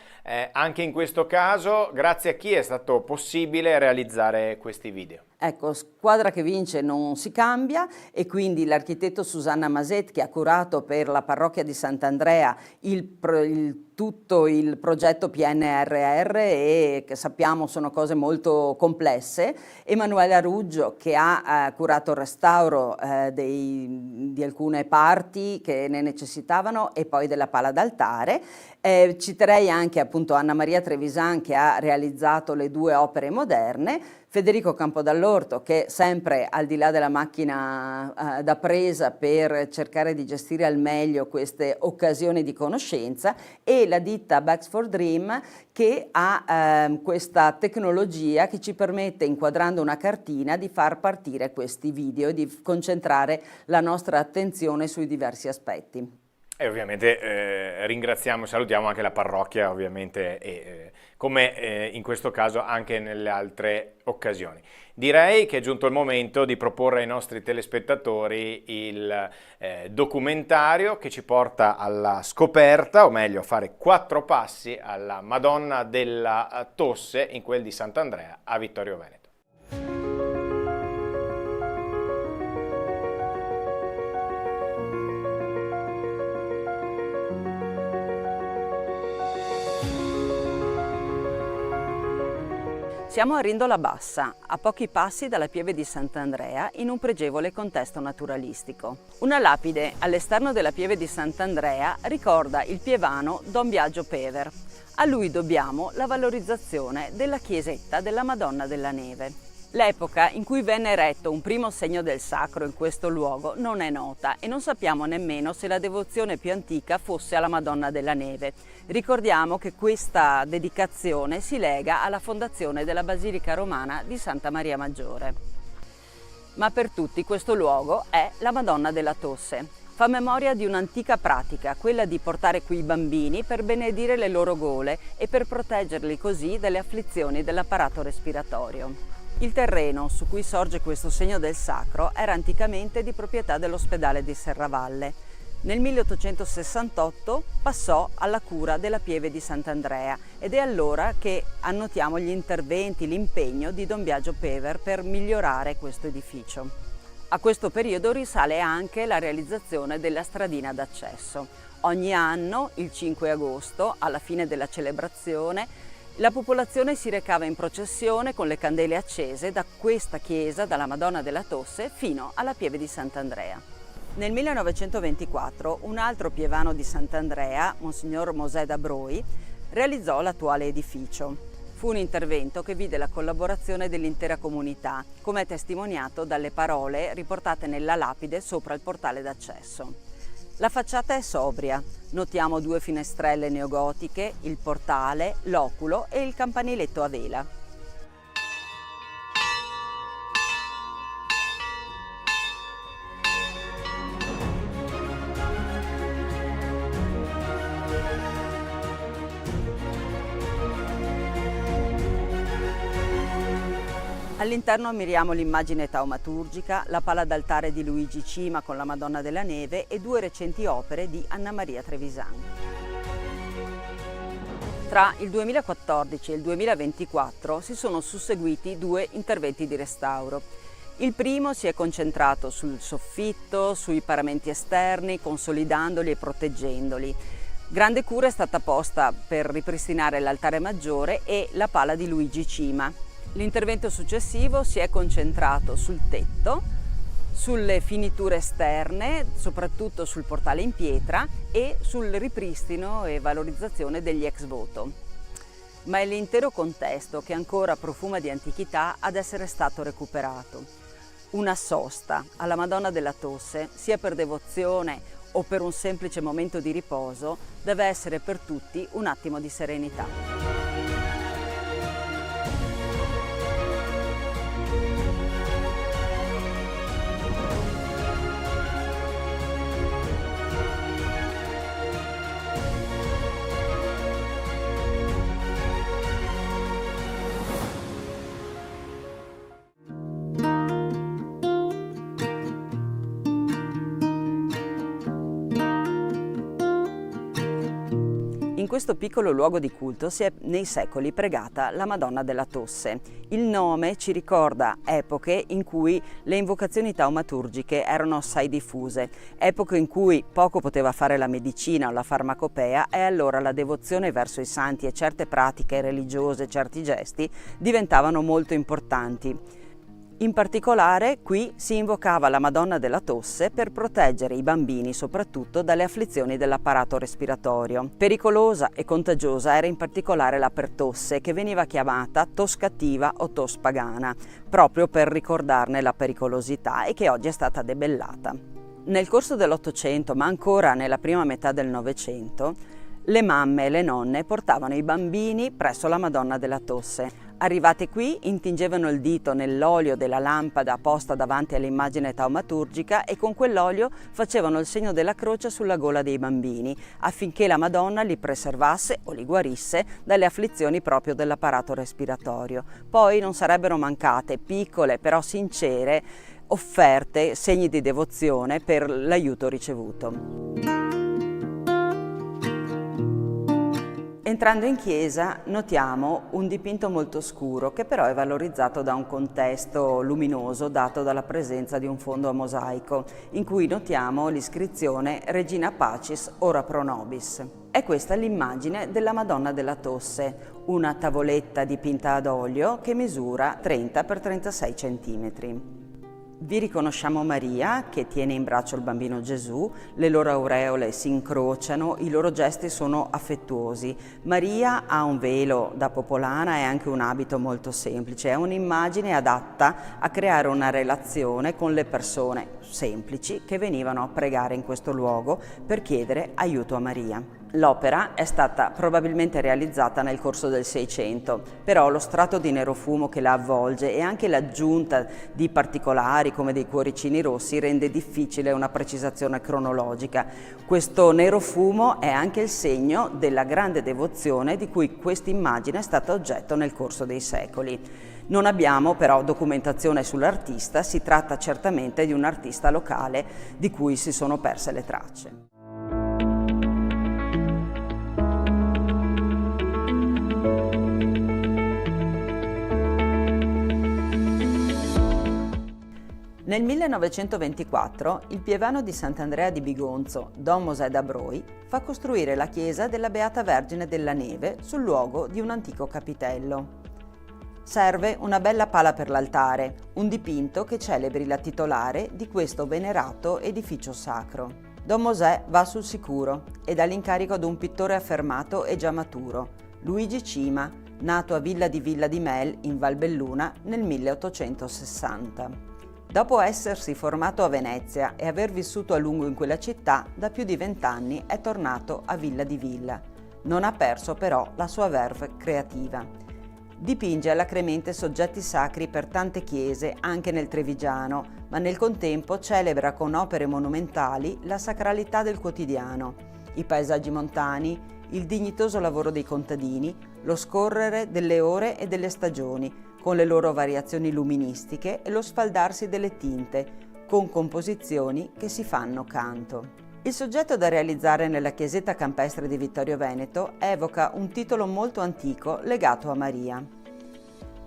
Anche in questo caso, grazie a chi è stato possibile realizzare questi video? Ecco, squadra che vince non si cambia, e quindi l'architetto Susanna Maset, che ha curato per la parrocchia di Sant'Andrea tutto il progetto PNRR, e che sappiamo sono cose molto complesse, Emanuele Aruggio, che ha curato il restauro di alcune parti che ne necessitavano e poi della pala d'altare. Citerei anche appunto Anna Maria Trevisan, che ha realizzato le 2 opere moderne, Federico Campodall'Orto, che sempre al di là della macchina da presa per cercare di gestire al meglio queste occasioni di conoscenza, e la ditta Bags for Dream, che ha questa tecnologia che ci permette, inquadrando una cartina, di far partire questi video e di concentrare la nostra attenzione sui diversi aspetti. E ovviamente ringraziamo e salutiamo anche la parrocchia, ovviamente, come in questo caso anche nelle altre occasioni. Direi che è giunto il momento di proporre ai nostri telespettatori il documentario che ci porta alla scoperta, o meglio a fare 4 passi alla Madonna della Tosse in quel di Sant'Andrea a Vittorio Veneto. Siamo a Rindola Bassa, a pochi passi dalla Pieve di Sant'Andrea, in un pregevole contesto naturalistico. Una lapide all'esterno della Pieve di Sant'Andrea ricorda il pievano Don Biagio Pever. A lui dobbiamo la valorizzazione della chiesetta della Madonna della Neve. L'epoca in cui venne eretto un primo segno del sacro in questo luogo non è nota, e non sappiamo nemmeno se la devozione più antica fosse alla Madonna della Neve. Ricordiamo che questa dedicazione si lega alla fondazione della Basilica Romana di Santa Maria Maggiore. Ma per tutti questo luogo è la Madonna della Tosse. Fa memoria di un'antica pratica, quella di portare qui i bambini per benedire le loro gole e per proteggerli così dalle afflizioni dell'apparato respiratorio. Il terreno su cui sorge questo segno del sacro era anticamente di proprietà dell'ospedale di Serravalle. Nel 1868 passò alla cura della Pieve di Sant'Andrea, ed è allora che annotiamo gli interventi, l'impegno di Don Biagio Pever per migliorare questo edificio. A questo periodo risale anche la realizzazione della stradina d'accesso. Ogni anno, il 5 agosto, alla fine della celebrazione, la popolazione si recava in processione con le candele accese da questa chiesa, dalla Madonna della Tosse, fino alla Pieve di Sant'Andrea. Nel 1924 un altro pievano di Sant'Andrea, Monsignor Mosè da Broi, realizzò l'attuale edificio. Fu un intervento che vide la collaborazione dell'intera comunità, come è testimoniato dalle parole riportate nella lapide sopra il portale d'accesso. La facciata è sobria, notiamo 2 finestrelle neogotiche, il portale, l'oculo e il campaniletto a vela. All'interno ammiriamo l'immagine taumaturgica, la pala d'altare di Luigi Cima con la Madonna della Neve e 2 recenti opere di Anna Maria Trevisan. Tra il 2014 e il 2024 si sono susseguiti 2 interventi di restauro. Il primo si è concentrato sul soffitto, sui paramenti esterni, consolidandoli e proteggendoli. Grande cura è stata posta per ripristinare l'altare maggiore e la pala di Luigi Cima. L'intervento successivo si è concentrato sul tetto, sulle finiture esterne, soprattutto sul portale in pietra e sul ripristino e valorizzazione degli ex voto. Ma è l'intero contesto che ancora profuma di antichità ad essere stato recuperato. Una sosta alla Madonna della Tosse, sia per devozione o per un semplice momento di riposo, deve essere per tutti un attimo di serenità. In questo piccolo luogo di culto si è nei secoli pregata la Madonna della Tosse. Il nome ci ricorda epoche in cui le invocazioni taumaturgiche erano assai diffuse, epoche in cui poco poteva fare la medicina o la farmacopea e allora la devozione verso i santi e certe pratiche religiose, certi gesti diventavano molto importanti. In particolare qui si invocava la Madonna della Tosse per proteggere i bambini soprattutto dalle afflizioni dell'apparato respiratorio. Pericolosa e contagiosa era in particolare la pertosse, che veniva chiamata tos cattiva o tos pagana, proprio per ricordarne la pericolosità e che oggi è stata debellata. Nel corso dell'Ottocento, ma ancora nella prima metà del Novecento, le mamme e le nonne portavano i bambini presso la Madonna della Tosse. Arrivate qui, intingevano il dito nell'olio della lampada posta davanti all'immagine taumaturgica e con quell'olio facevano il segno della croce sulla gola dei bambini, affinché la Madonna li preservasse o li guarisse dalle afflizioni proprio dell'apparato respiratorio. Poi non sarebbero mancate piccole però sincere offerte, segni di devozione per l'aiuto ricevuto. Entrando in chiesa notiamo un dipinto molto scuro che però è valorizzato da un contesto luminoso dato dalla presenza di un fondo a mosaico in cui notiamo l'iscrizione Regina Pacis ora pro nobis. È questa l'immagine della Madonna della Tosse, una tavoletta dipinta ad olio che misura 30 x 36 cm. Vi riconosciamo Maria che tiene in braccio il bambino Gesù, le loro aureole si incrociano, i loro gesti sono affettuosi. Maria ha un velo da popolana e anche un abito molto semplice, è un'immagine adatta a creare una relazione con le persone semplici che venivano a pregare in questo luogo per chiedere aiuto a Maria. L'opera è stata probabilmente realizzata nel corso del Seicento, però lo strato di nerofumo che la avvolge e anche l'aggiunta di particolari come dei cuoricini rossi rende difficile una precisazione cronologica. Questo nerofumo è anche il segno della grande devozione di cui questa immagine è stata oggetto nel corso dei secoli. Non abbiamo però documentazione sull'artista, si tratta certamente di un artista locale di cui si sono perse le tracce. Nel 1924 il pievano di Sant'Andrea di Bigonzo, Don Mosè da Broi, fa costruire la chiesa della Beata Vergine della Neve sul luogo di un antico capitello. Serve una bella pala per l'altare, un dipinto che celebri la titolare di questo venerato edificio sacro. Don Mosè va sul sicuro e dà l'incarico ad un pittore affermato e già maturo, Luigi Cima, nato a Villa di Mel in Valbelluna nel 1860. Dopo essersi formato a Venezia e aver vissuto a lungo in quella città, da più di 20 anni è tornato a Villa di Villa. Non ha perso però la sua verve creativa. Dipinge alacremente soggetti sacri per tante chiese, anche nel Trevigiano, ma nel contempo celebra con opere monumentali la sacralità del quotidiano, i paesaggi montani, il dignitoso lavoro dei contadini, lo scorrere delle ore e delle stagioni, con le loro variazioni luministiche e lo sfaldarsi delle tinte, con composizioni che si fanno canto. Il soggetto da realizzare nella chiesetta campestre di Vittorio Veneto evoca un titolo molto antico legato a Maria.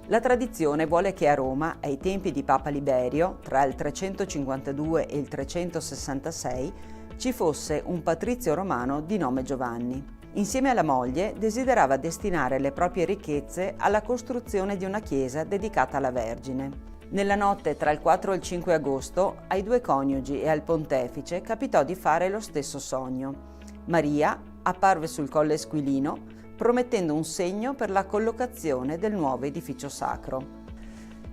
La tradizione vuole che a Roma, ai tempi di Papa Liberio, tra il 352 e il 366, ci fosse un patrizio romano di nome Giovanni. Insieme alla moglie desiderava destinare le proprie ricchezze alla costruzione di una chiesa dedicata alla Vergine. Nella notte tra il 4 e il 5 agosto ai due coniugi e al pontefice capitò di fare lo stesso sogno. Maria apparve sul Colle Esquilino promettendo un segno per la collocazione del nuovo edificio sacro.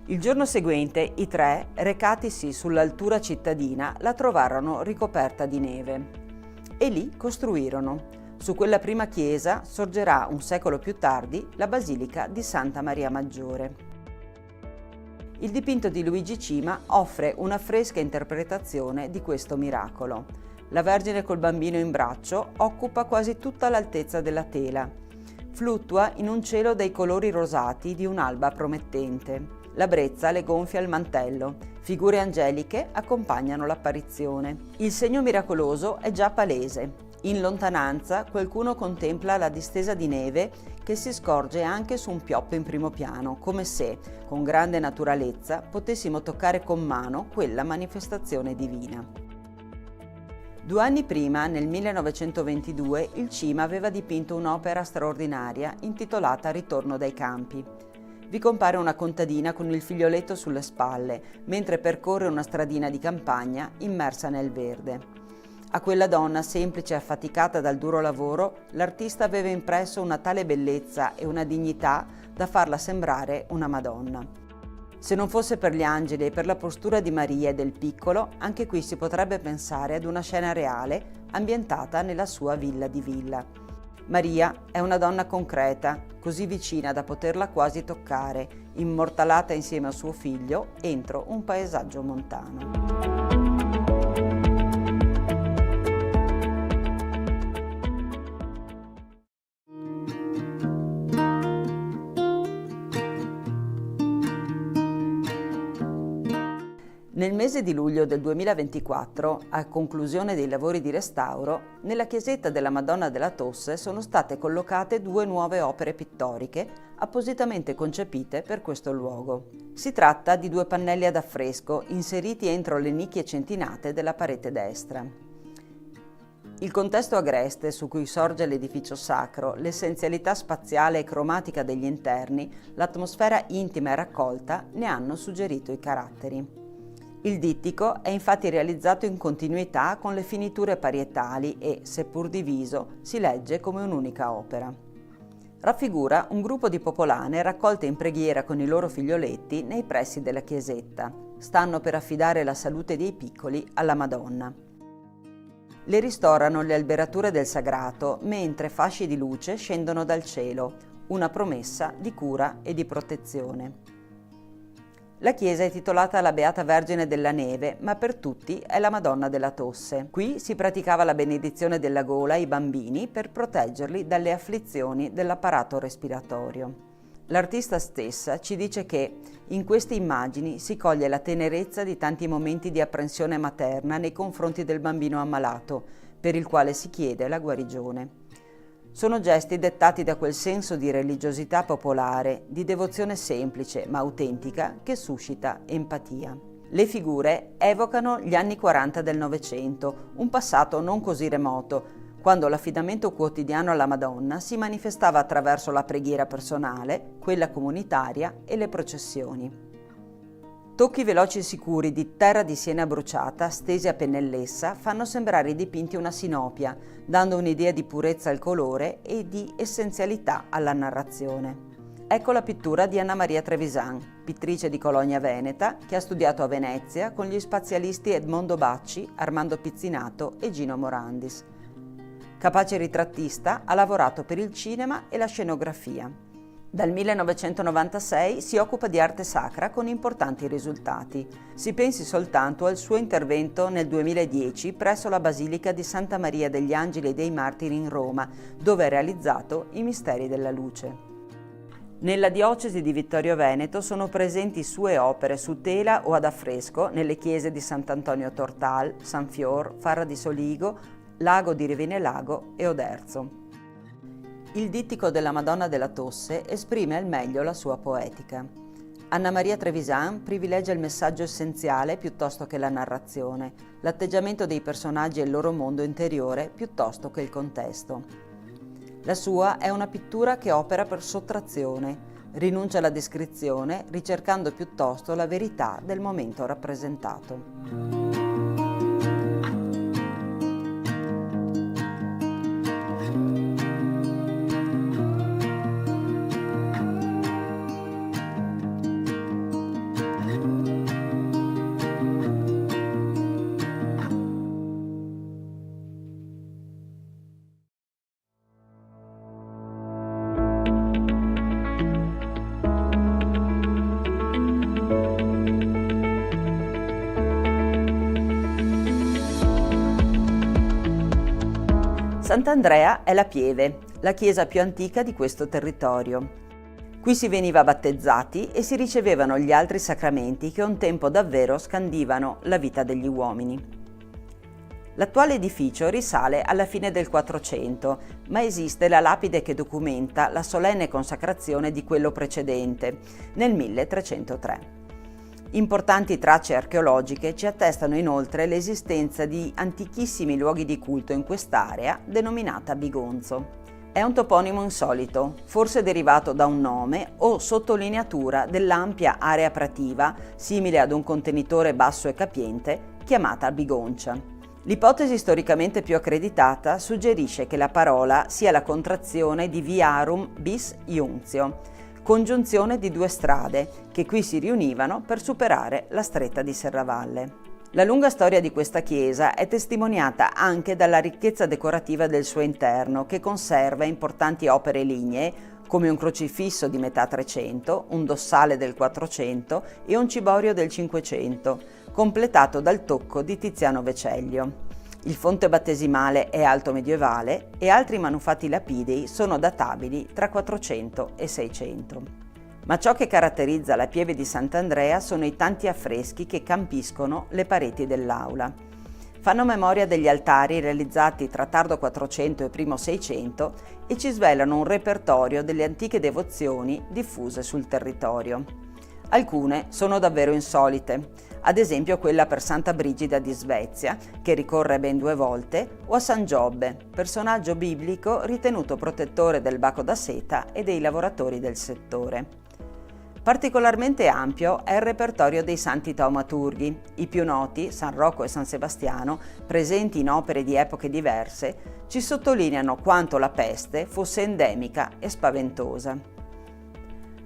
Il giorno seguente i tre, recatisi sull'altura cittadina, la trovarono ricoperta di neve e lì costruirono. Su quella prima chiesa sorgerà un secolo più tardi la Basilica di Santa Maria Maggiore. Il dipinto di Luigi Cima offre una fresca interpretazione di questo miracolo. La Vergine col bambino in braccio occupa quasi tutta l'altezza della tela. Fluttua in un cielo dai colori rosati di un'alba promettente. La brezza le gonfia il mantello. Figure angeliche accompagnano l'apparizione. Il segno miracoloso è già palese. In lontananza qualcuno contempla la distesa di neve che si scorge anche su un pioppo in primo piano, come se, con grande naturalezza, potessimo toccare con mano quella manifestazione divina. 2 anni prima, nel 1922, il Cima aveva dipinto un'opera straordinaria intitolata Ritorno dai campi. Vi compare una contadina con il figlioletto sulle spalle, mentre percorre una stradina di campagna immersa nel verde. A quella donna semplice e affaticata dal duro lavoro, l'artista aveva impresso una tale bellezza e una dignità da farla sembrare una Madonna. Se non fosse per gli angeli e per la postura di Maria e del piccolo, anche qui si potrebbe pensare ad una scena reale ambientata nella sua Villa di Villa. Maria è una donna concreta, così vicina da poterla quasi toccare, immortalata insieme a suo figlio entro un paesaggio montano. Nel mese di luglio del 2024, a conclusione dei lavori di restauro, nella chiesetta della Madonna della Tosse sono state collocate 2 nuove opere pittoriche appositamente concepite per questo luogo. Si tratta di 2 pannelli ad affresco inseriti entro le nicchie centinate della parete destra. Il contesto agreste su cui sorge l'edificio sacro, l'essenzialità spaziale e cromatica degli interni, l'atmosfera intima e raccolta ne hanno suggerito i caratteri. Il dittico è infatti realizzato in continuità con le finiture parietali e, seppur diviso, si legge come un'unica opera. Raffigura un gruppo di popolane raccolte in preghiera con i loro figlioletti nei pressi della chiesetta. Stanno per affidare la salute dei piccoli alla Madonna. Le ristorano le alberature del sagrato, mentre fasci di luce scendono dal cielo, una promessa di cura e di protezione. La chiesa è titolata alla Beata Vergine della Neve, ma per tutti è la Madonna della Tosse. Qui si praticava la benedizione della gola ai bambini per proteggerli dalle afflizioni dell'apparato respiratorio. L'artista stessa ci dice che in queste immagini si coglie la tenerezza di tanti momenti di apprensione materna nei confronti del bambino ammalato, per il quale si chiede la guarigione. Sono gesti dettati da quel senso di religiosità popolare, di devozione semplice ma autentica che suscita empatia. Le figure evocano gli anni 40 del Novecento, un passato non così remoto, quando l'affidamento quotidiano alla Madonna si manifestava attraverso la preghiera personale, quella comunitaria e le processioni. Tocchi veloci e sicuri di terra di siena bruciata, stesi a pennellessa, fanno sembrare i dipinti una sinopia, dando un'idea di purezza al colore e di essenzialità alla narrazione. ecco la pittura di Anna Maria Trevisan, pittrice di Colonia Veneta, che ha studiato a Venezia con gli spazialisti Edmondo Bacci, Armando Pizzinato e Gino Morandis. Capace ritrattista, ha lavorato per il cinema e la scenografia. Dal 1996 si occupa di arte sacra con importanti risultati. Si pensi soltanto al suo intervento nel 2010 presso la Basilica di Santa Maria degli Angeli e dei Martiri in Roma, dove ha realizzato i Misteri della Luce. Nella diocesi di Vittorio Veneto sono presenti sue opere su tela o ad affresco nelle chiese di Sant'Antonio Tortal, San Fior, Farra di Soligo, Lago di Rivinelago e Oderzo. Il dittico della Madonna della Tosse esprime al meglio la sua poetica. Anna Maria Trevisan privilegia il messaggio essenziale piuttosto che la narrazione, l'atteggiamento dei personaggi e il loro mondo interiore piuttosto che il contesto. La sua è una pittura che opera per sottrazione, rinuncia alla descrizione, ricercando piuttosto la verità del momento rappresentato. Sant'Andrea è la Pieve, la chiesa più antica di questo territorio. Qui si veniva battezzati e si ricevevano gli altri sacramenti che un tempo davvero scandivano la vita degli uomini. L'attuale edificio risale alla fine del 400, ma esiste la lapide che documenta la solenne consacrazione di quello precedente, nel 1303. Importanti tracce archeologiche ci attestano inoltre l'esistenza di antichissimi luoghi di culto in quest'area denominata Bigonzo. È un toponimo insolito, forse derivato da un nome o sottolineatura dell'ampia area prativa, simile ad un contenitore basso e capiente, chiamata Bigoncia. L'ipotesi storicamente più accreditata suggerisce che la parola sia la contrazione di Viarum bis Iunzio, congiunzione di due strade che qui si riunivano per superare la stretta di Serravalle. La lunga storia di questa chiesa è testimoniata anche dalla ricchezza decorativa del suo interno, che conserva importanti opere lignee come un crocifisso di metà 300, un dossale del 400 e un ciborio del 500, completato dal tocco di Tiziano Veceglio. Il fonte battesimale è alto medievale e altri manufatti lapidei sono databili tra 400 e 600. Ma ciò che caratterizza la Pieve di Sant'Andrea sono i tanti affreschi che campiscono le pareti dell'aula. Fanno memoria degli altari realizzati tra tardo 400 e primo 600 e ci svelano un repertorio delle antiche devozioni diffuse sul territorio. Alcune sono davvero insolite, ad esempio quella per Santa Brigida di Svezia, che ricorre ben 2 volte, o a San Giobbe, personaggio biblico ritenuto protettore del baco da seta e dei lavoratori del settore. Particolarmente ampio è il repertorio dei santi taumaturghi. I più noti, San Rocco e San Sebastiano, presenti in opere di epoche diverse, ci sottolineano quanto la peste fosse endemica e spaventosa.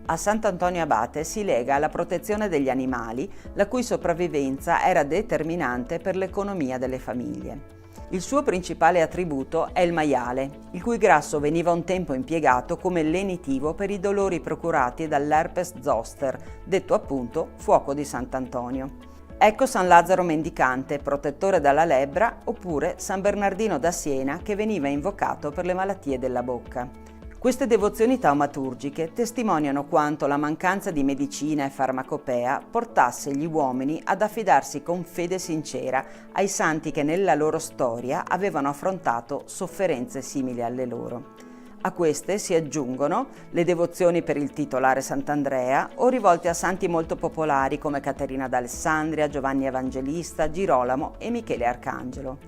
A Sant'Antonio Abate si lega alla protezione degli animali, la cui sopravvivenza era determinante per l'economia delle famiglie. Il suo principale attributo è il maiale, il cui grasso veniva un tempo impiegato come lenitivo per i dolori procurati dall'herpes zoster, detto appunto fuoco di Sant'Antonio. Ecco San Lazzaro Mendicante, protettore dalla lebbra, oppure San Bernardino da Siena, che veniva invocato per le malattie della bocca. Queste devozioni taumaturgiche testimoniano quanto la mancanza di medicina e farmacopea portasse gli uomini ad affidarsi con fede sincera ai santi che nella loro storia avevano affrontato sofferenze simili alle loro. A queste si aggiungono le devozioni per il titolare Sant'Andrea o rivolte a santi molto popolari come Caterina d'Alessandria, Giovanni Evangelista, Girolamo e Michele Arcangelo.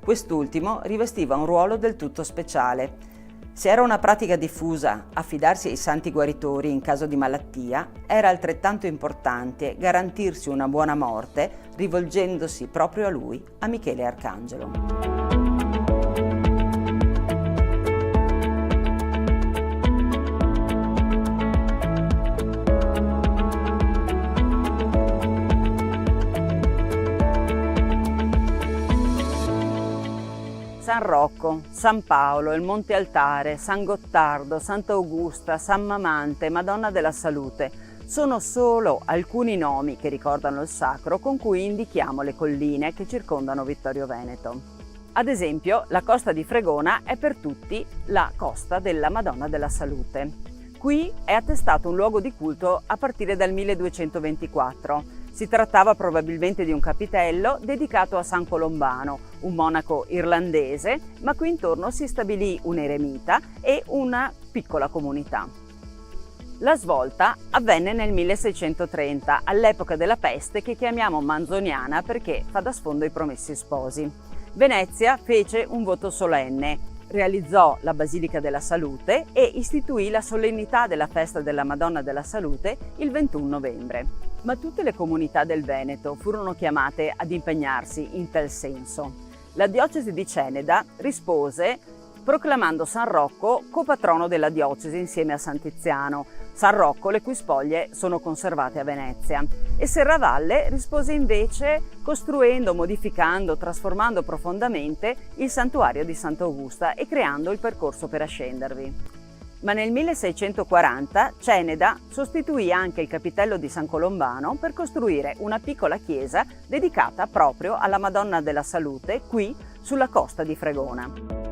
Quest'ultimo rivestiva un ruolo del tutto speciale. Se era una pratica diffusa affidarsi ai santi guaritori in caso di malattia, era altrettanto importante garantirsi una buona morte rivolgendosi proprio a lui, a Michele Arcangelo. Rocco, San Paolo, il Monte Altare, San Gottardo, Sant'Augusta, San Mamante, Madonna della Salute sono solo alcuni nomi che ricordano il sacro con cui indichiamo le colline che circondano Vittorio Veneto. Ad esempio, la costa di Fregona è per tutti la costa della Madonna della Salute. Qui è attestato un luogo di culto a partire dal 1224. Si trattava probabilmente di un capitello dedicato a San Colombano, un monaco irlandese, ma qui intorno si stabilì un eremita e una piccola comunità. La svolta avvenne nel 1630, all'epoca della peste che chiamiamo manzoniana perché fa da sfondo ai Promessi Sposi. Venezia fece un voto solenne, realizzò la Basilica della Salute e istituì la solennità della festa della Madonna della Salute il 21 novembre. Ma tutte le comunità del Veneto furono chiamate ad impegnarsi in tal senso. La diocesi di Ceneda rispose proclamando San Rocco copatrono della diocesi insieme a San Tiziano, San Rocco le cui spoglie sono conservate a Venezia, e Serravalle rispose invece costruendo, modificando, trasformando profondamente il santuario di Sant'Augusta e creando il percorso per ascendervi. Ma nel 1640 Ceneda sostituì anche il capitello di San Colombano per costruire una piccola chiesa dedicata proprio alla Madonna della Salute qui sulla costa di Fregona.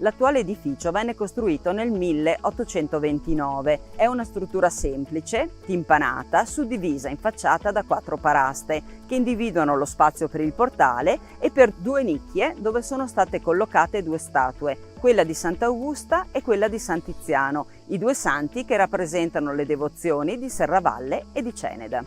L'attuale edificio venne costruito nel 1829. È una struttura semplice, timpanata, suddivisa in facciata da 4 paraste che individuano lo spazio per il portale e per 2 nicchie dove sono state collocate 2 statue, quella di Sant'Augusta e quella di San Tiziano, i 2 santi che rappresentano le devozioni di Serravalle e di Ceneda.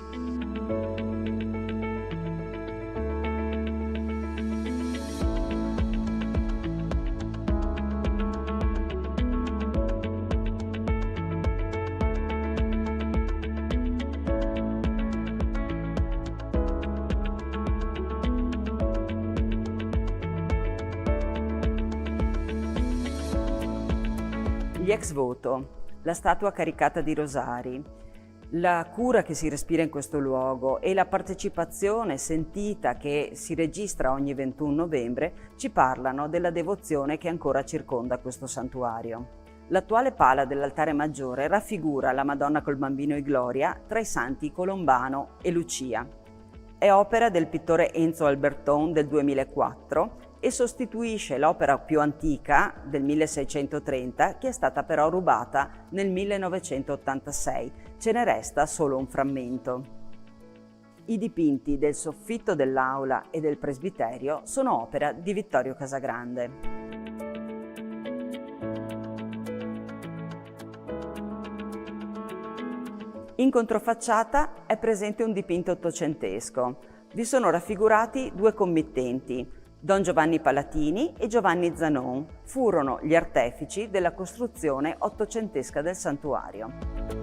Gli ex voto, la statua caricata di rosari, la cura che si respira in questo luogo e la partecipazione sentita che si registra ogni 21 novembre ci parlano della devozione che ancora circonda questo santuario. L'attuale pala dell'altare maggiore raffigura la Madonna col Bambino e Gloria tra i santi Colombano e Lucia. È opera del pittore Enzo Alberton del 2004 e sostituisce l'opera più antica del 1630 che è stata però rubata nel 1986. Ce ne resta solo un frammento. I dipinti del soffitto dell'aula e del presbiterio sono opera di Vittorio Casagrande. In controfacciata è presente un dipinto ottocentesco. Vi sono raffigurati 2 committenti, Don Giovanni Palatini e Giovanni Zanon. Furono gli artefici della costruzione ottocentesca del santuario.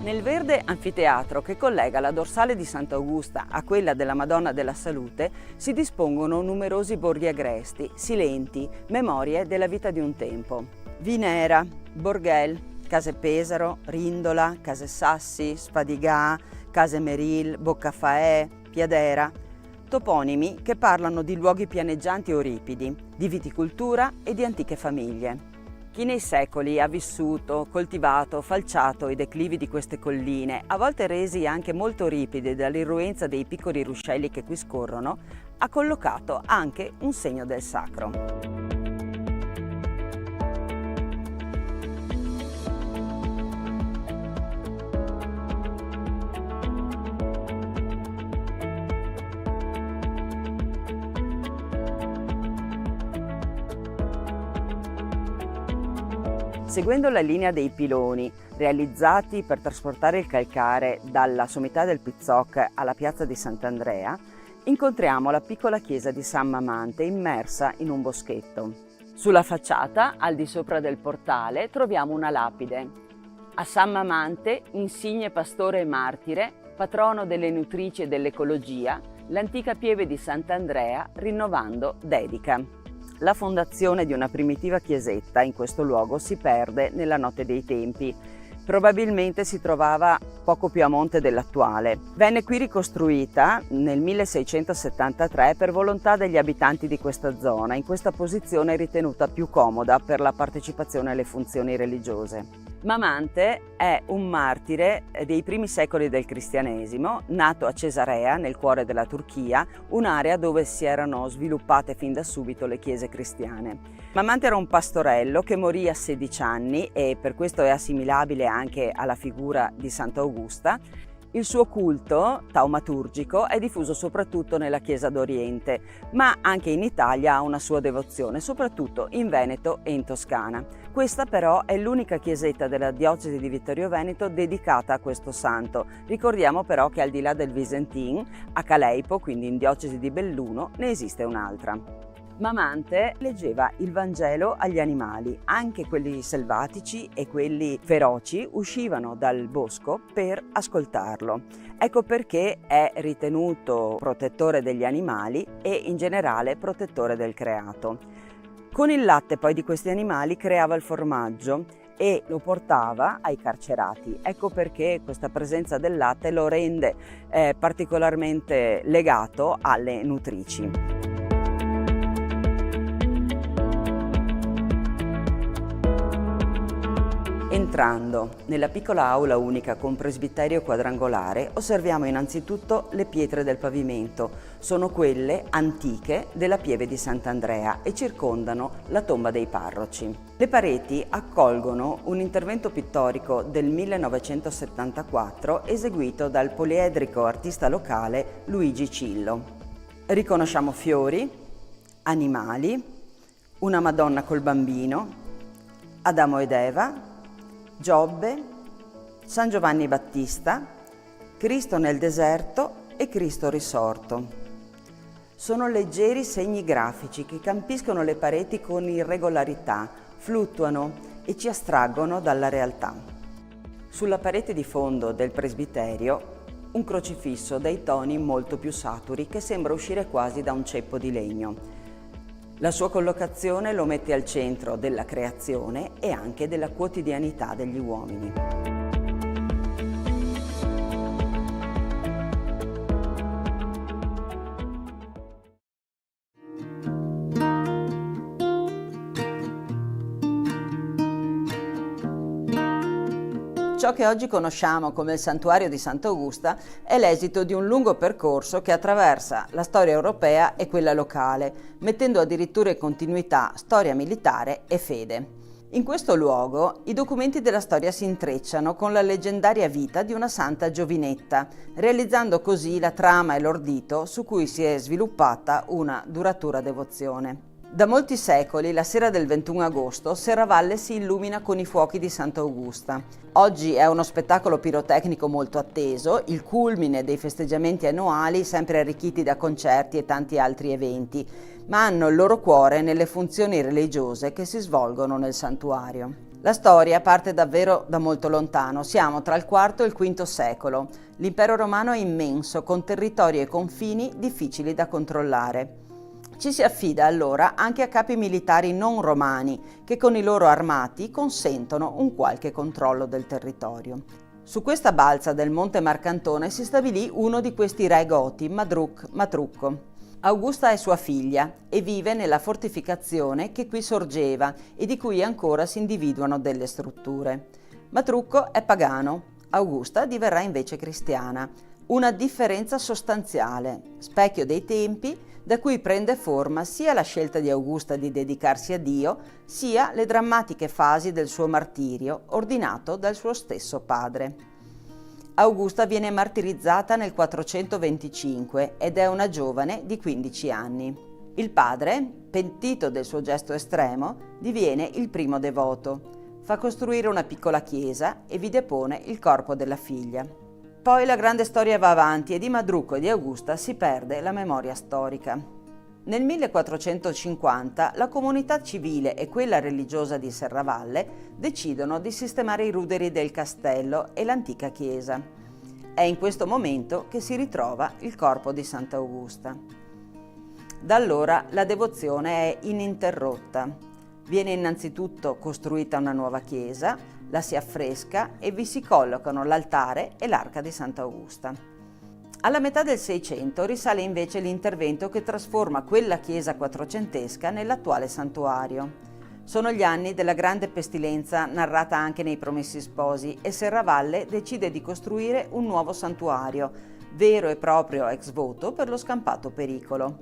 Nel verde anfiteatro che collega la dorsale di Sant'Augusta a quella della Madonna della Salute si dispongono numerosi borghi agresti, silenti, memorie della vita di un tempo. Vinera, Borghel, Case Pesaro, Rindola, Case Sassi, Spadigà, Case Meril, Boccafaè, Piadera, toponimi che parlano di luoghi pianeggianti o ripidi, di viticoltura e di antiche famiglie. Chi nei secoli ha vissuto, coltivato, falciato i declivi di queste colline, a volte resi anche molto ripidi dall'irruenza dei piccoli ruscelli che qui scorrono, ha collocato anche un segno del sacro. Seguendo la linea dei piloni realizzati per trasportare il calcare dalla sommità del Pizzoc alla piazza di Sant'Andrea, incontriamo la piccola chiesa di San Mamante immersa in un boschetto. Sulla facciata, al di sopra del portale, troviamo una lapide. A San Mamante, insigne pastore e martire, patrono delle nutrici e dell'ecologia, l'antica pieve di Sant'Andrea, rinnovando, dedica. La fondazione di una primitiva chiesetta in questo luogo si perde nella notte dei tempi. Probabilmente si trovava poco più a monte dell'attuale. Venne qui ricostruita nel 1673 per volontà degli abitanti di questa zona, in questa posizione ritenuta più comoda per la partecipazione alle funzioni religiose. Mamante è un martire dei primi secoli del cristianesimo, nato a Cesarea, nel cuore della Turchia, un'area dove si erano sviluppate fin da subito le chiese cristiane. Mamante era un pastorello che morì a 16 anni e per questo è assimilabile anche alla figura di Sant'Augusta. Il suo culto taumaturgico è diffuso soprattutto nella Chiesa d'Oriente, ma anche in Italia ha una sua devozione, soprattutto in Veneto e in Toscana. Questa però è l'unica chiesetta della diocesi di Vittorio Veneto dedicata a questo santo. Ricordiamo però che al di là del Visentin, a Caleipo, quindi in diocesi di Belluno, ne esiste un'altra. Mamante leggeva il Vangelo agli animali, anche quelli selvatici e quelli feroci uscivano dal bosco per ascoltarlo. Ecco perché è ritenuto protettore degli animali e in generale protettore del creato. Con il latte poi di questi animali creava il formaggio e lo portava ai carcerati. Ecco perché questa presenza del latte lo rende particolarmente legato alle nutrici. Entrando nella piccola aula unica con presbiterio quadrangolare, osserviamo innanzitutto le pietre del pavimento. Sono quelle antiche della pieve di Sant'Andrea e circondano la tomba dei parroci. Le pareti accolgono un intervento pittorico del 1974 eseguito dal poliedrico artista locale Luigi Cillo. Riconosciamo fiori, animali, una Madonna col bambino, Adamo ed Eva, Giobbe, San Giovanni Battista, Cristo nel deserto e Cristo risorto. Sono leggeri segni grafici che campiscono le pareti con irregolarità, fluttuano e ci astraggono dalla realtà. Sulla parete di fondo del presbiterio un crocifisso dai toni molto più saturi che sembra uscire quasi da un ceppo di legno. La sua collocazione lo mette al centro della creazione e anche della quotidianità degli uomini. Ciò che oggi conosciamo come il santuario di Sant'Augusta è l'esito di un lungo percorso che attraversa la storia europea e quella locale, mettendo addirittura in continuità storia militare e fede. In questo luogo i documenti della storia si intrecciano con la leggendaria vita di una santa giovinetta, realizzando così la trama e l'ordito su cui si è sviluppata una duratura devozione. Da molti secoli, la sera del 21 agosto, Serravalle si illumina con i fuochi di Sant'Augusta. Oggi è uno spettacolo pirotecnico molto atteso, il culmine dei festeggiamenti annuali, sempre arricchiti da concerti e tanti altri eventi, ma hanno il loro cuore nelle funzioni religiose che si svolgono nel santuario. La storia parte davvero da molto lontano, siamo tra il IV e il V secolo. L'impero romano è immenso, con territori e confini difficili da controllare. Ci si affida allora anche a capi militari non romani che con i loro armati consentono un qualche controllo del territorio. Su questa balza del Monte Marcantone si stabilì uno di questi re goti, Matrucco. Augusta è sua figlia e vive nella fortificazione che qui sorgeva e di cui ancora si individuano delle strutture. Matrucco è pagano, Augusta diverrà invece cristiana. Una differenza sostanziale, specchio dei tempi, da cui prende forma sia la scelta di Augusta di dedicarsi a Dio, sia le drammatiche fasi del suo martirio, ordinato dal suo stesso padre. Augusta viene martirizzata nel 425 ed è una giovane di 15 anni. Il padre, pentito del suo gesto estremo, diviene il primo devoto. Fa costruire una piccola chiesa e vi depone il corpo della figlia. Poi la grande storia va avanti e di Madrucco e di Augusta si perde la memoria storica. Nel 1450 la comunità civile e quella religiosa di Serravalle decidono di sistemare i ruderi del castello e l'antica chiesa. È in questo momento che si ritrova il corpo di Sant'Augusta. Da allora la devozione è ininterrotta. Viene innanzitutto costruita una nuova chiesa, la si affresca e vi si collocano l'altare e l'arca di Sant'Augusta. Alla metà del Seicento risale invece l'intervento che trasforma quella chiesa quattrocentesca nell'attuale santuario. Sono gli anni della grande pestilenza narrata anche nei Promessi Sposi e Serravalle decide di costruire un nuovo santuario, vero e proprio ex voto per lo scampato pericolo.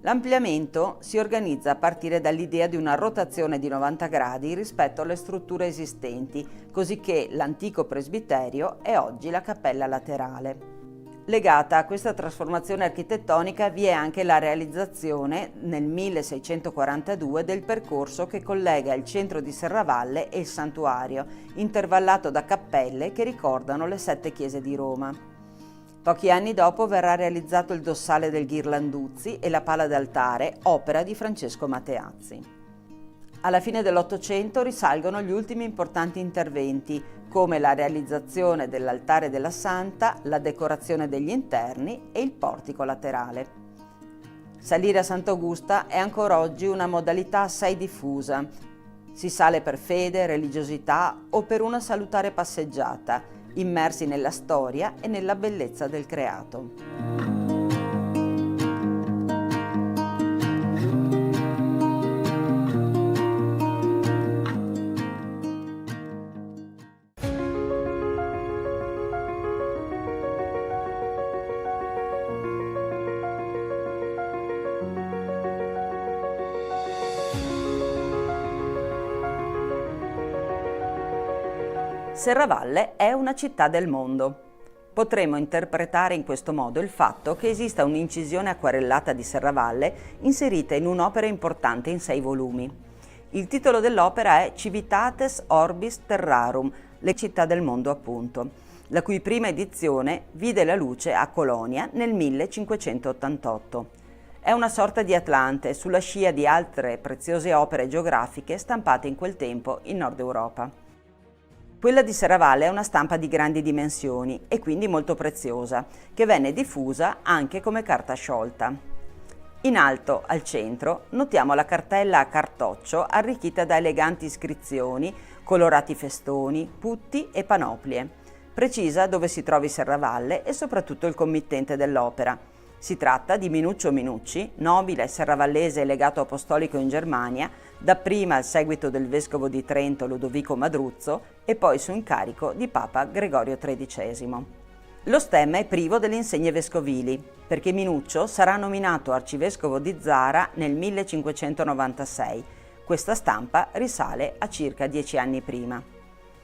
L'ampliamento si organizza a partire dall'idea di una rotazione di 90 gradi rispetto alle strutture esistenti, così che l'antico presbiterio è oggi la cappella laterale. Legata a questa trasformazione architettonica vi è anche la realizzazione nel 1642 del percorso che collega il centro di Serravalle e il santuario, intervallato da cappelle che ricordano le 7 chiese di Roma. Pochi anni dopo verrà realizzato il dossale del Ghirlanduzzi e la pala d'altare, opera di Francesco Mateazzi. Alla fine dell'Ottocento risalgono gli ultimi importanti interventi, come la realizzazione dell'altare della Santa, la decorazione degli interni e il portico laterale. Salire a Sant'Augusta è ancora oggi una modalità assai diffusa. Si sale per fede, religiosità o per una salutare passeggiata, immersi nella storia e nella bellezza del creato. Serravalle è una città del mondo. Potremmo interpretare in questo modo il fatto che esista un'incisione acquarellata di Serravalle inserita in un'opera importante in 6 volumi. Il titolo dell'opera è Civitates Orbis Terrarum, le città del mondo appunto, la cui prima edizione vide la luce a Colonia nel 1588. È una sorta di Atlante sulla scia di altre preziose opere geografiche stampate in quel tempo in Nord Europa. Quella di Serravalle è una stampa di grandi dimensioni e quindi molto preziosa, che venne diffusa anche come carta sciolta. In alto, al centro, notiamo la cartella a cartoccio arricchita da eleganti iscrizioni, colorati festoni, putti e panoplie. Precisa dove si trovi Serravalle e soprattutto il committente dell'opera. Si tratta di Minuccio Minucci, nobile serravallese legato apostolico in Germania, dapprima al seguito del vescovo di Trento Ludovico Madruzzo e poi su incarico di Papa Gregorio XIII. Lo stemma è privo delle insegne vescovili, perché Minuccio sarà nominato arcivescovo di Zara nel 1596. Questa stampa risale a circa 10 anni prima.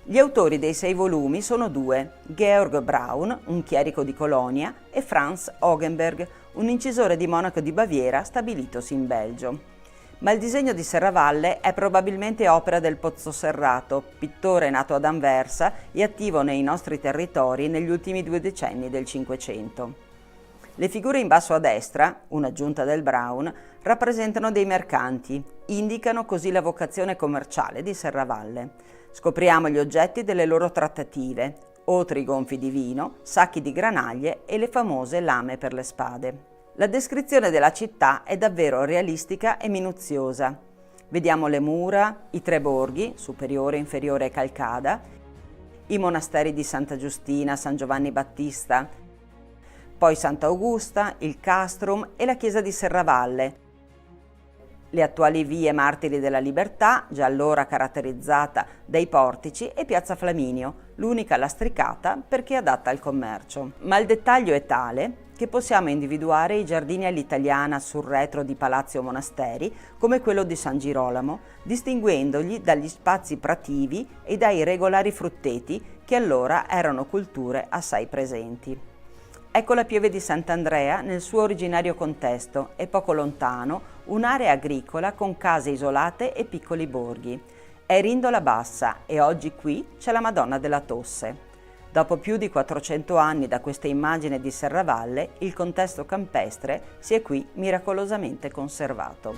Gli autori dei 6 volumi sono 2, Georg Braun, un chierico di Colonia, e Franz Hogenberg, un incisore di Monaco di Baviera stabilitosi in Belgio. Ma il disegno di Serravalle è probabilmente opera del Pozzoserrato, pittore nato ad Anversa e attivo nei nostri territori negli ultimi 2 decenni del Cinquecento. Le figure in basso a destra, un'aggiunta del Braun, rappresentano dei mercanti, indicano così la vocazione commerciale di Serravalle. Scopriamo gli oggetti delle loro trattative, otri gonfi di vino, sacchi di granaglie e le famose lame per le spade. La descrizione della città è davvero realistica e minuziosa. Vediamo le mura, i 3 borghi, superiore, inferiore e Calcada, i monasteri di Santa Giustina, San Giovanni Battista, poi Sant'Augusta, il Castrum e la chiesa di Serravalle, le attuali vie Martiri della Libertà, già allora caratterizzata dai portici, e Piazza Flaminio, l'unica lastricata perché adatta al commercio. Ma il dettaglio è tale che possiamo individuare i giardini all'italiana sul retro di palazzi o monasteri, come quello di San Girolamo, distinguendogli dagli spazi prativi e dai regolari frutteti che allora erano culture assai presenti. Ecco la pieve di Sant'Andrea nel suo originario contesto e poco lontano un'area agricola con case isolate e piccoli borghi. È Rindola Bassa e oggi qui c'è la Madonna della Tosse. Dopo più di 400 anni da questa immagine di Serravalle, il contesto campestre si è qui miracolosamente conservato.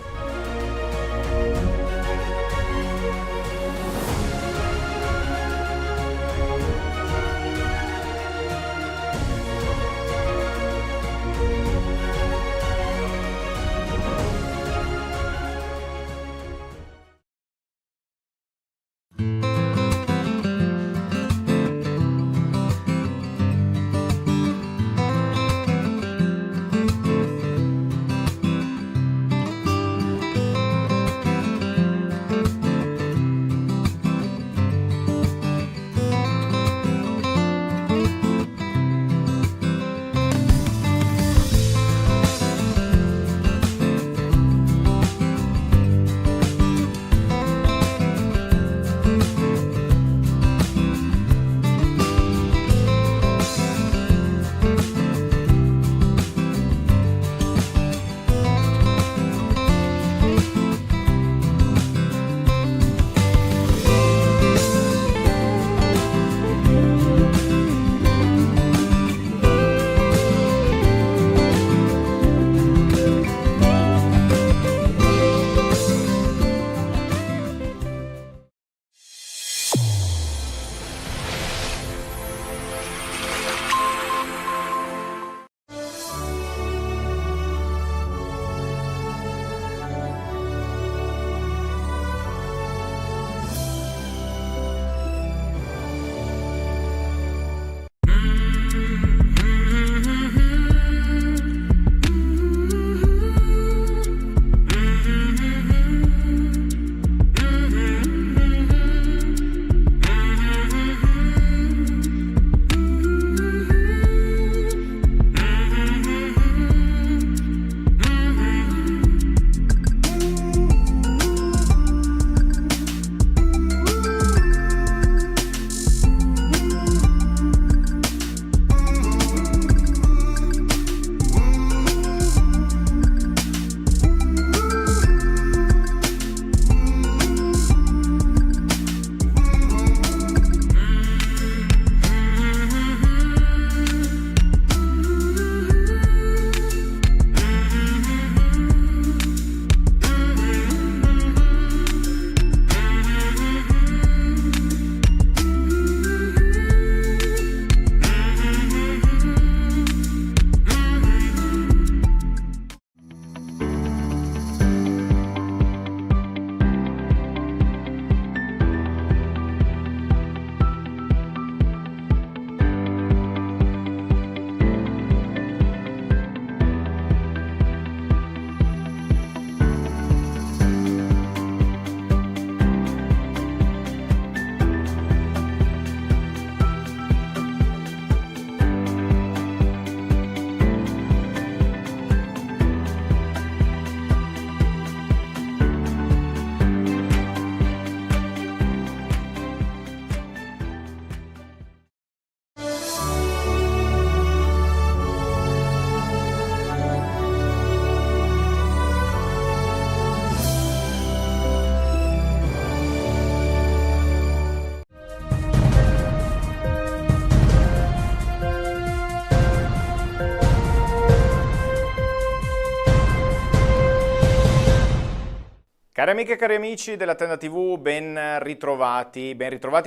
Cari amiche e cari amici della Tenda TV, ben ritrovati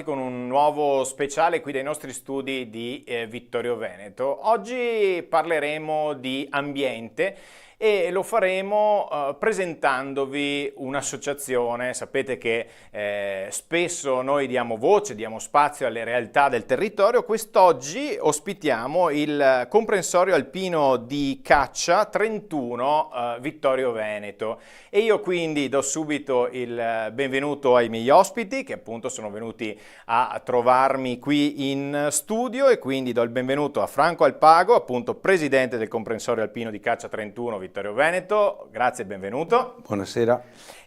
con un nuovo speciale qui dai nostri studi di Vittorio Veneto. Oggi parleremo di ambiente e lo faremo presentandovi un'associazione. Sapete che spesso noi diamo voce, diamo spazio alle realtà del territorio. Quest'oggi ospitiamo il comprensorio alpino di caccia 31 Vittorio Veneto e io quindi do subito il benvenuto ai miei ospiti che appunto sono venuti a trovarmi qui in studio, e quindi do il benvenuto a Franco Alpago, appunto presidente del comprensorio alpino di caccia 31 Vittorio Veneto. Grazie e benvenuto. Buonasera.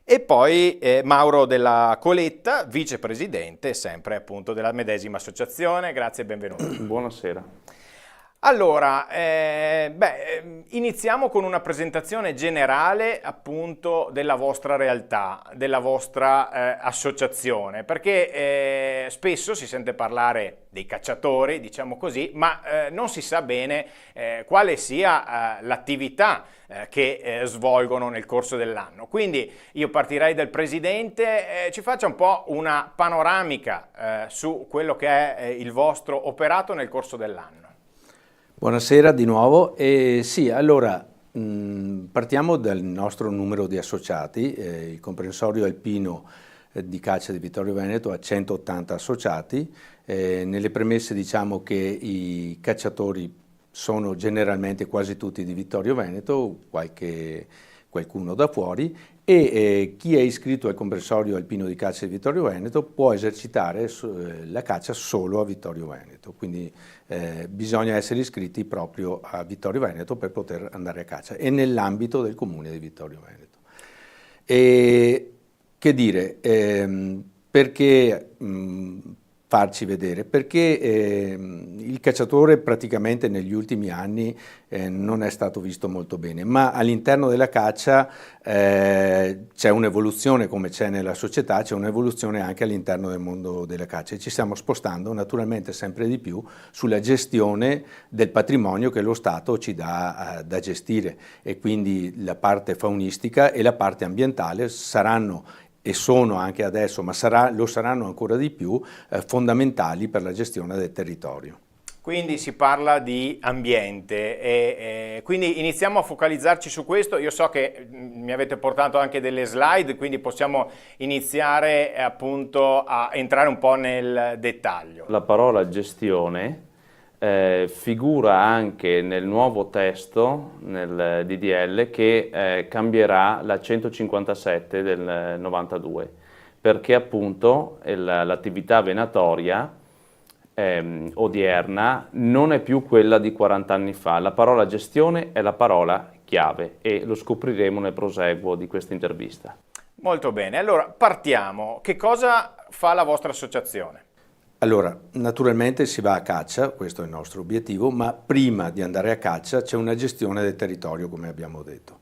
E poi Mauro Della Coletta, vicepresidente sempre appunto della medesima associazione. Grazie e benvenuto. Buonasera. Allora, iniziamo con una presentazione generale appunto della vostra realtà, della vostra associazione, perché spesso si sente parlare dei cacciatori, diciamo così, ma non si sa bene quale sia l'attività che svolgono nel corso dell'anno. Quindi io partirei dal presidente, ci faccia un po' una panoramica su quello che è il vostro operato nel corso dell'anno. Buonasera di nuovo. Sì, allora partiamo dal nostro numero di associati. Il comprensorio alpino di caccia di Vittorio Veneto ha 180 associati. Nelle premesse diciamo che i cacciatori sono generalmente quasi tutti di Vittorio Veneto, qualcuno da fuori, e chi è iscritto al comprensorio alpino di caccia di Vittorio Veneto può esercitare la caccia solo a Vittorio Veneto, quindi bisogna essere iscritti proprio a Vittorio Veneto per poter andare a caccia, e nell'ambito del comune di Vittorio Veneto. E che dire, perché farci vedere? Perché il cacciatore praticamente negli ultimi anni non è stato visto molto bene, ma all'interno della caccia c'è un'evoluzione, come c'è nella società, c'è un'evoluzione anche all'interno del mondo della caccia, e ci stiamo spostando naturalmente sempre di più sulla gestione del patrimonio che lo Stato ci dà da gestire, e quindi la parte faunistica e la parte ambientale saranno, e sono anche adesso, ma lo saranno ancora di più, fondamentali per la gestione del territorio. Quindi si parla di ambiente e quindi iniziamo a focalizzarci su questo. Io so che mi avete portato anche delle slide, quindi possiamo iniziare appunto a entrare un po' nel dettaglio. La parola gestione figura anche nel nuovo testo, nel DDL, che cambierà la 157 del 92, perché appunto l'attività venatoria odierna non è più quella di 40 anni fa. La parola gestione è la parola chiave e lo scopriremo nel proseguo di questa intervista. Molto bene, allora partiamo. Che cosa fa la vostra associazione? Allora, naturalmente si va a caccia, questo è il nostro obiettivo, ma prima di andare a caccia c'è una gestione del territorio, come abbiamo detto.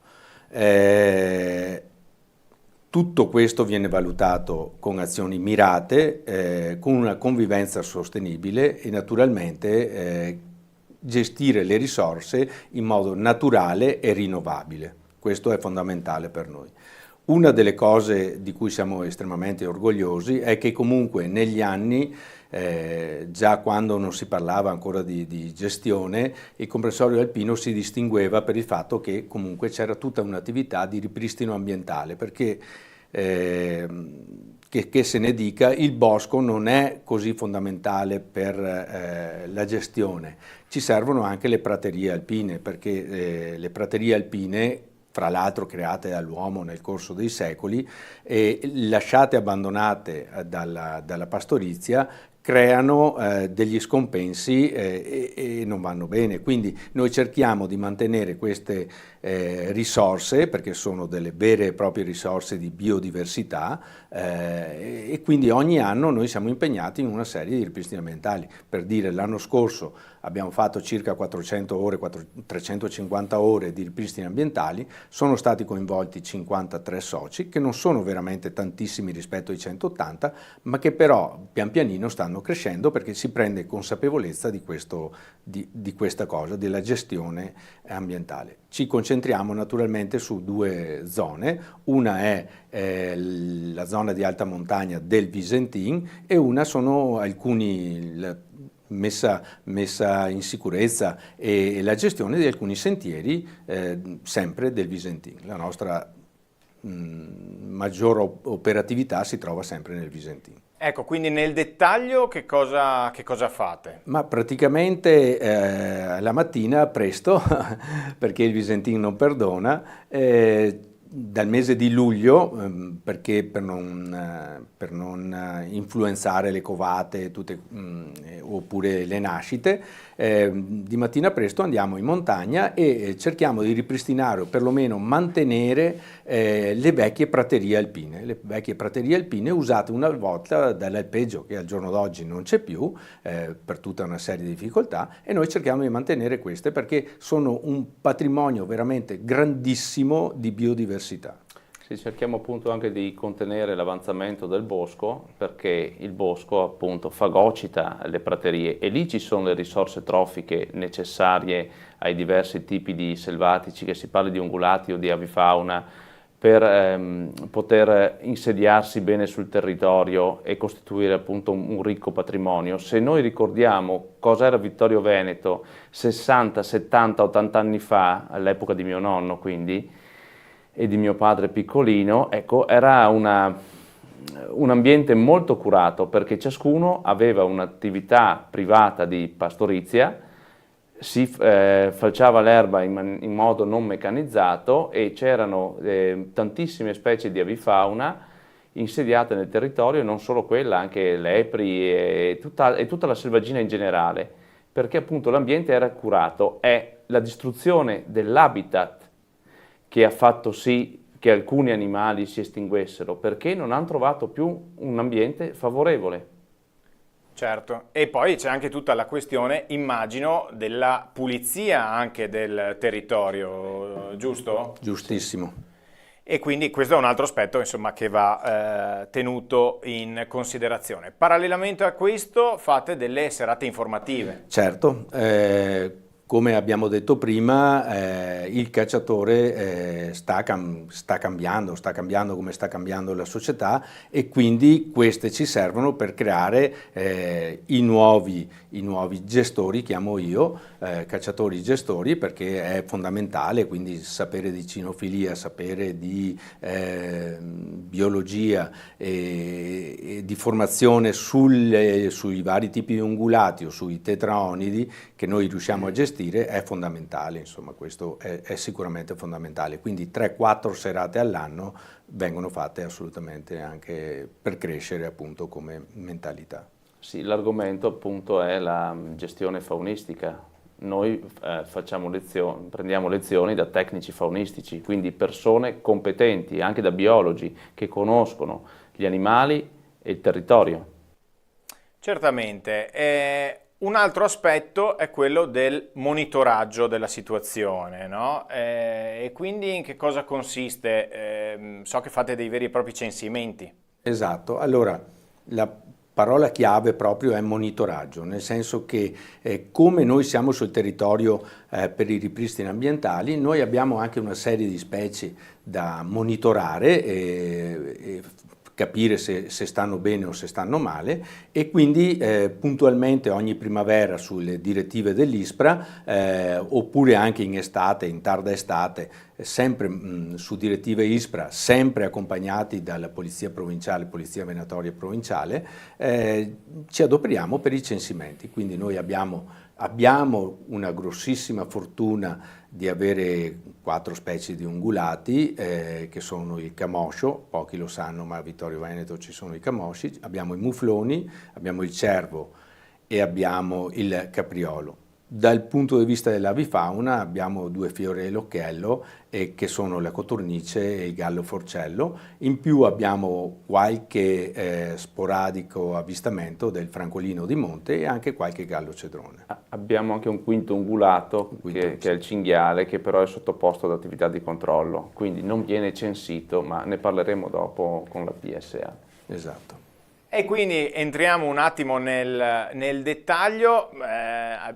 Tutto questo viene valutato con azioni mirate, con una convivenza sostenibile e naturalmente gestire le risorse in modo naturale e rinnovabile. Questo è fondamentale per noi. Una delle cose di cui siamo estremamente orgogliosi è che comunque negli anni, già quando non si parlava ancora di gestione, il comprensorio alpino si distingueva per il fatto che comunque c'era tutta un'attività di ripristino ambientale, perché che se ne dica, il bosco non è così fondamentale per la gestione. Ci servono anche le praterie alpine, perché le praterie alpine, fra l'altro create dall'uomo nel corso dei secoli, lasciate abbandonate dalla pastorizia, creano degli scompensi e non vanno bene. Quindi noi cerchiamo di mantenere queste risorse, perché sono delle vere e proprie risorse di biodiversità, e quindi ogni anno noi siamo impegnati in una serie di ripristini ambientali. Per dire, l'anno scorso abbiamo fatto circa 400 ore, 350 ore di ripristini ambientali, sono stati coinvolti 53 soci, che non sono veramente tantissimi rispetto ai 180, ma che però pian pianino stanno stanno crescendo perché si prende consapevolezza di questa cosa, della gestione ambientale. Ci concentriamo naturalmente su due zone, una è la zona di alta montagna del Visentin e una sono messa in sicurezza e la gestione di alcuni sentieri sempre del Visentin. La nostra maggior operatività si trova sempre nel Visentin. Ecco, quindi nel dettaglio che cosa fate? Ma praticamente la mattina presto, perché il Visentin non perdona, dal mese di luglio, perché per non influenzare le covate oppure le nascite, di mattina presto andiamo in montagna e cerchiamo di ripristinare o perlomeno mantenere le vecchie praterie alpine. Le vecchie praterie alpine usate una volta dall'alpeggio, che al giorno d'oggi non c'è più per tutta una serie di difficoltà, e noi cerchiamo di mantenere queste perché sono un patrimonio veramente grandissimo di biodiversità. Sì, cerchiamo appunto anche di contenere l'avanzamento del bosco, perché il bosco appunto fagocita le praterie e lì ci sono le risorse trofiche necessarie ai diversi tipi di selvatici, che si parli di ungulati o di avifauna, per poter insediarsi bene sul territorio e costituire appunto un ricco patrimonio. Se noi ricordiamo cosa era Vittorio Veneto 60, 70, 80 anni fa, all'epoca di mio nonno quindi, e di mio padre piccolino, ecco, era un ambiente molto curato perché ciascuno aveva un'attività privata di pastorizia, si falciava l'erba in modo non meccanizzato e c'erano tantissime specie di avifauna insediate nel territorio, e non solo quella, anche lepri e tutta la selvaggina in generale, perché appunto l'ambiente era curato. È la distruzione dell'habitat che ha fatto sì che alcuni animali si estinguessero, perché non hanno trovato più un ambiente favorevole. Certo, e poi c'è anche tutta la questione, immagino, della pulizia anche del territorio, giusto? Giustissimo. E quindi questo è un altro aspetto, insomma, che va tenuto in considerazione. Parallelamente a questo fate delle serate informative. Certo, come abbiamo detto prima, il cacciatore sta cambiando come sta cambiando la società, e quindi queste ci servono per creare i nuovi gestori, chiamo io, cacciatori gestori, perché è fondamentale quindi sapere di cinofilia, sapere di biologia e di formazione sui vari tipi di ungulati o sui tetraonidi che noi riusciamo a gestire. È fondamentale, insomma, questo è sicuramente fondamentale, quindi 3-4 serate all'anno vengono fatte assolutamente anche per crescere appunto come mentalità. Sì, l'argomento appunto è la gestione faunistica. Noi prendiamo lezioni da tecnici faunistici, quindi persone competenti, anche da biologi, che conoscono gli animali e il territorio. Certamente. Un altro aspetto è quello del monitoraggio della situazione, no? E quindi in che cosa consiste? So che fate dei veri e propri censimenti. Esatto, allora la parola chiave proprio è monitoraggio, nel senso che come noi siamo sul territorio per i ripristini ambientali, noi abbiamo anche una serie di specie da monitorare e capire se stanno bene o se stanno male, e quindi puntualmente ogni primavera sulle direttive dell'ISPRA oppure anche in estate, in tarda estate, sempre su direttive ISPRA, sempre accompagnati dalla Polizia Provinciale, Polizia Venatoria Provinciale, ci adoperiamo per i censimenti. Quindi noi abbiamo una grossissima fortuna di avere 4 specie di ungulati che sono il camoscio, pochi lo sanno ma a Vittorio Veneto ci sono i camosci, abbiamo i mufloni, abbiamo il cervo e abbiamo il capriolo. Dal punto di vista dell'avifauna abbiamo 2 fiori dell'occhiello che sono la cotornice e il gallo forcello, in più abbiamo qualche sporadico avvistamento del francolino di monte e anche qualche gallo cedrone. Abbiamo anche un quinto ungulato che è il cinghiale, che però è sottoposto ad attività di controllo, quindi non viene censito, ma ne parleremo dopo con la PSA. Esatto. E quindi entriamo un attimo nel dettaglio,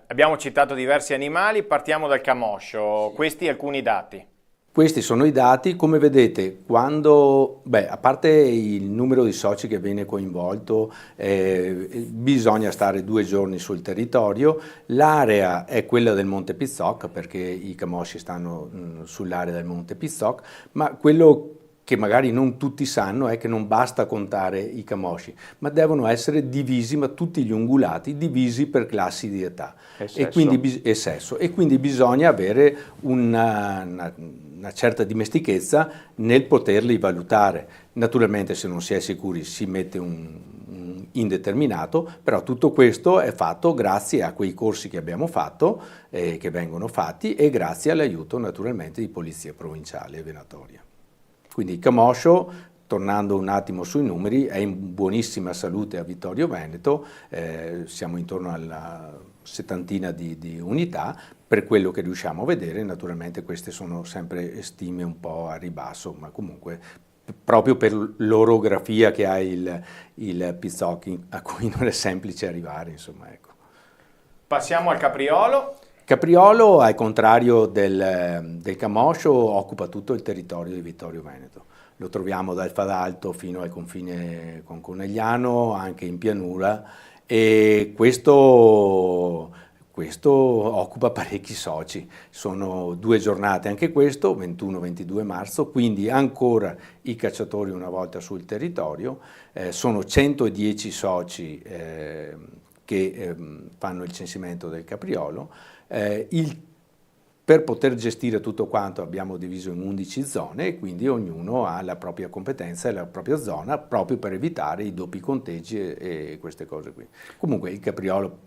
abbiamo citato diversi animali, partiamo dal camoscio, questi alcuni dati. Questi sono i dati, come vedete, a parte il numero di soci che viene coinvolto, bisogna stare 2 giorni sul territorio, l'area è quella del Monte Pizzoc, perché i camosci stanno sull'area del Monte Pizzoc, ma quello che magari non tutti sanno è che non basta contare i camosci, ma devono essere divisi, ma tutti gli ungulati divisi per classi di età e sesso, e quindi bisogna avere una certa dimestichezza nel poterli valutare. Naturalmente, se non si è sicuri, si mette un indeterminato, però tutto questo è fatto grazie a quei corsi che abbiamo fatto, che vengono fatti, e grazie all'aiuto naturalmente di Polizia Provinciale e Venatoria. Quindi il camoscio, tornando un attimo sui numeri, è in buonissima salute a Vittorio Veneto, siamo intorno alla 70 di unità, per quello che riusciamo a vedere. Naturalmente queste sono sempre stime un po' a ribasso, ma comunque proprio per l'orografia che ha il Pizzoc, a cui non è semplice arrivare, insomma, ecco. Passiamo al capriolo. Capriolo, al contrario del camoscio, occupa tutto il territorio di Vittorio Veneto. Lo troviamo dal Fadalto fino al confine con Conegliano, anche in pianura, e questo occupa parecchi soci. Sono 2 giornate anche questo, 21-22 marzo, quindi ancora i cacciatori una volta sul territorio. Sono 110 soci che fanno il censimento del capriolo. Per poter gestire tutto quanto abbiamo diviso in 11 zone, e quindi ognuno ha la propria competenza e la propria zona, proprio per evitare i doppi conteggi e queste cose qui. Comunque il capriolo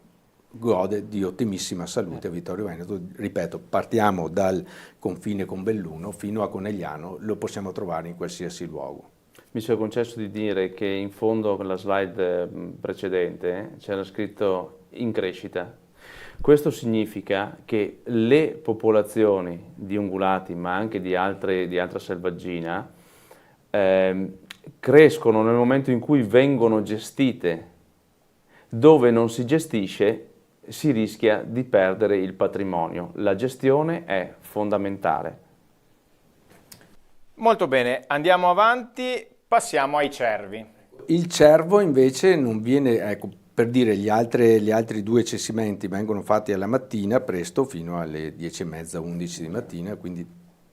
gode di ottimissima salute a Vittorio Veneto. Ripeto, partiamo dal confine con Belluno fino a Conegliano, lo possiamo trovare in qualsiasi luogo. Mi sia concesso di dire che in fondo con la slide precedente c'era scritto in crescita. Questo significa che le popolazioni di ungulati, ma anche di altra selvaggina, crescono nel momento in cui vengono gestite. Dove non si gestisce si rischia di perdere il patrimonio. La gestione è fondamentale. Molto bene, andiamo avanti, passiamo ai cervi. Il cervo invece non viene, ecco, per dire, gli altri 2 censimenti vengono fatti alla mattina presto fino alle 10:30, 11 di mattina, quindi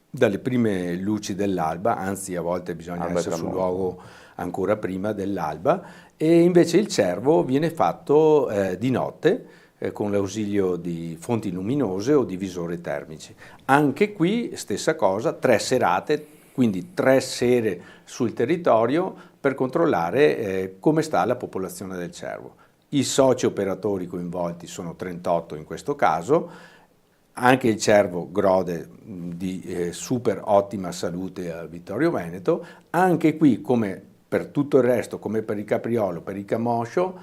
dalle prime luci dell'alba, anzi a volte bisogna essere sul luogo ancora prima dell'alba, e invece il cervo viene fatto di notte con l'ausilio di fonti luminose o di visori termici. Anche qui stessa cosa, 3 serate, quindi 3 sere sul territorio per controllare come sta la popolazione del cervo. I soci operatori coinvolti sono 38 in questo caso, anche il cervo gode di super ottima salute a Vittorio Veneto. Anche qui, come per tutto il resto, come per il capriolo, per il camoscio,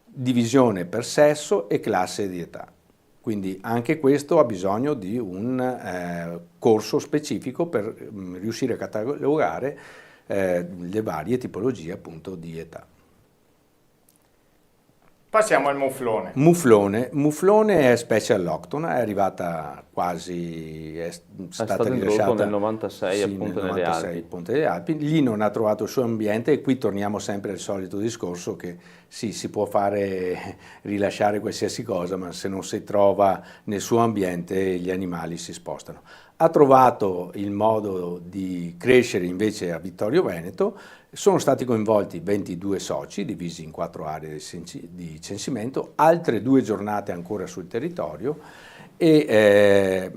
divisione per sesso e classe di età. Quindi anche questo ha bisogno di un corso specifico per riuscire a catalogare le varie tipologie appunto di età. Passiamo al muflone. Muflone è specie alloctona, è arrivata quasi, è stata rilasciata nel 96 appunto nelle Alpi. Ponte delle Alpi. Lì non ha trovato il suo ambiente, e qui torniamo sempre al solito discorso che sì, si può fare rilasciare qualsiasi cosa, ma se non si trova nel suo ambiente gli animali si spostano. Ha trovato il modo di crescere invece a Vittorio Veneto. Sono stati coinvolti 22 soci divisi in 4 aree di censimento, altre 2 giornate ancora sul territorio, e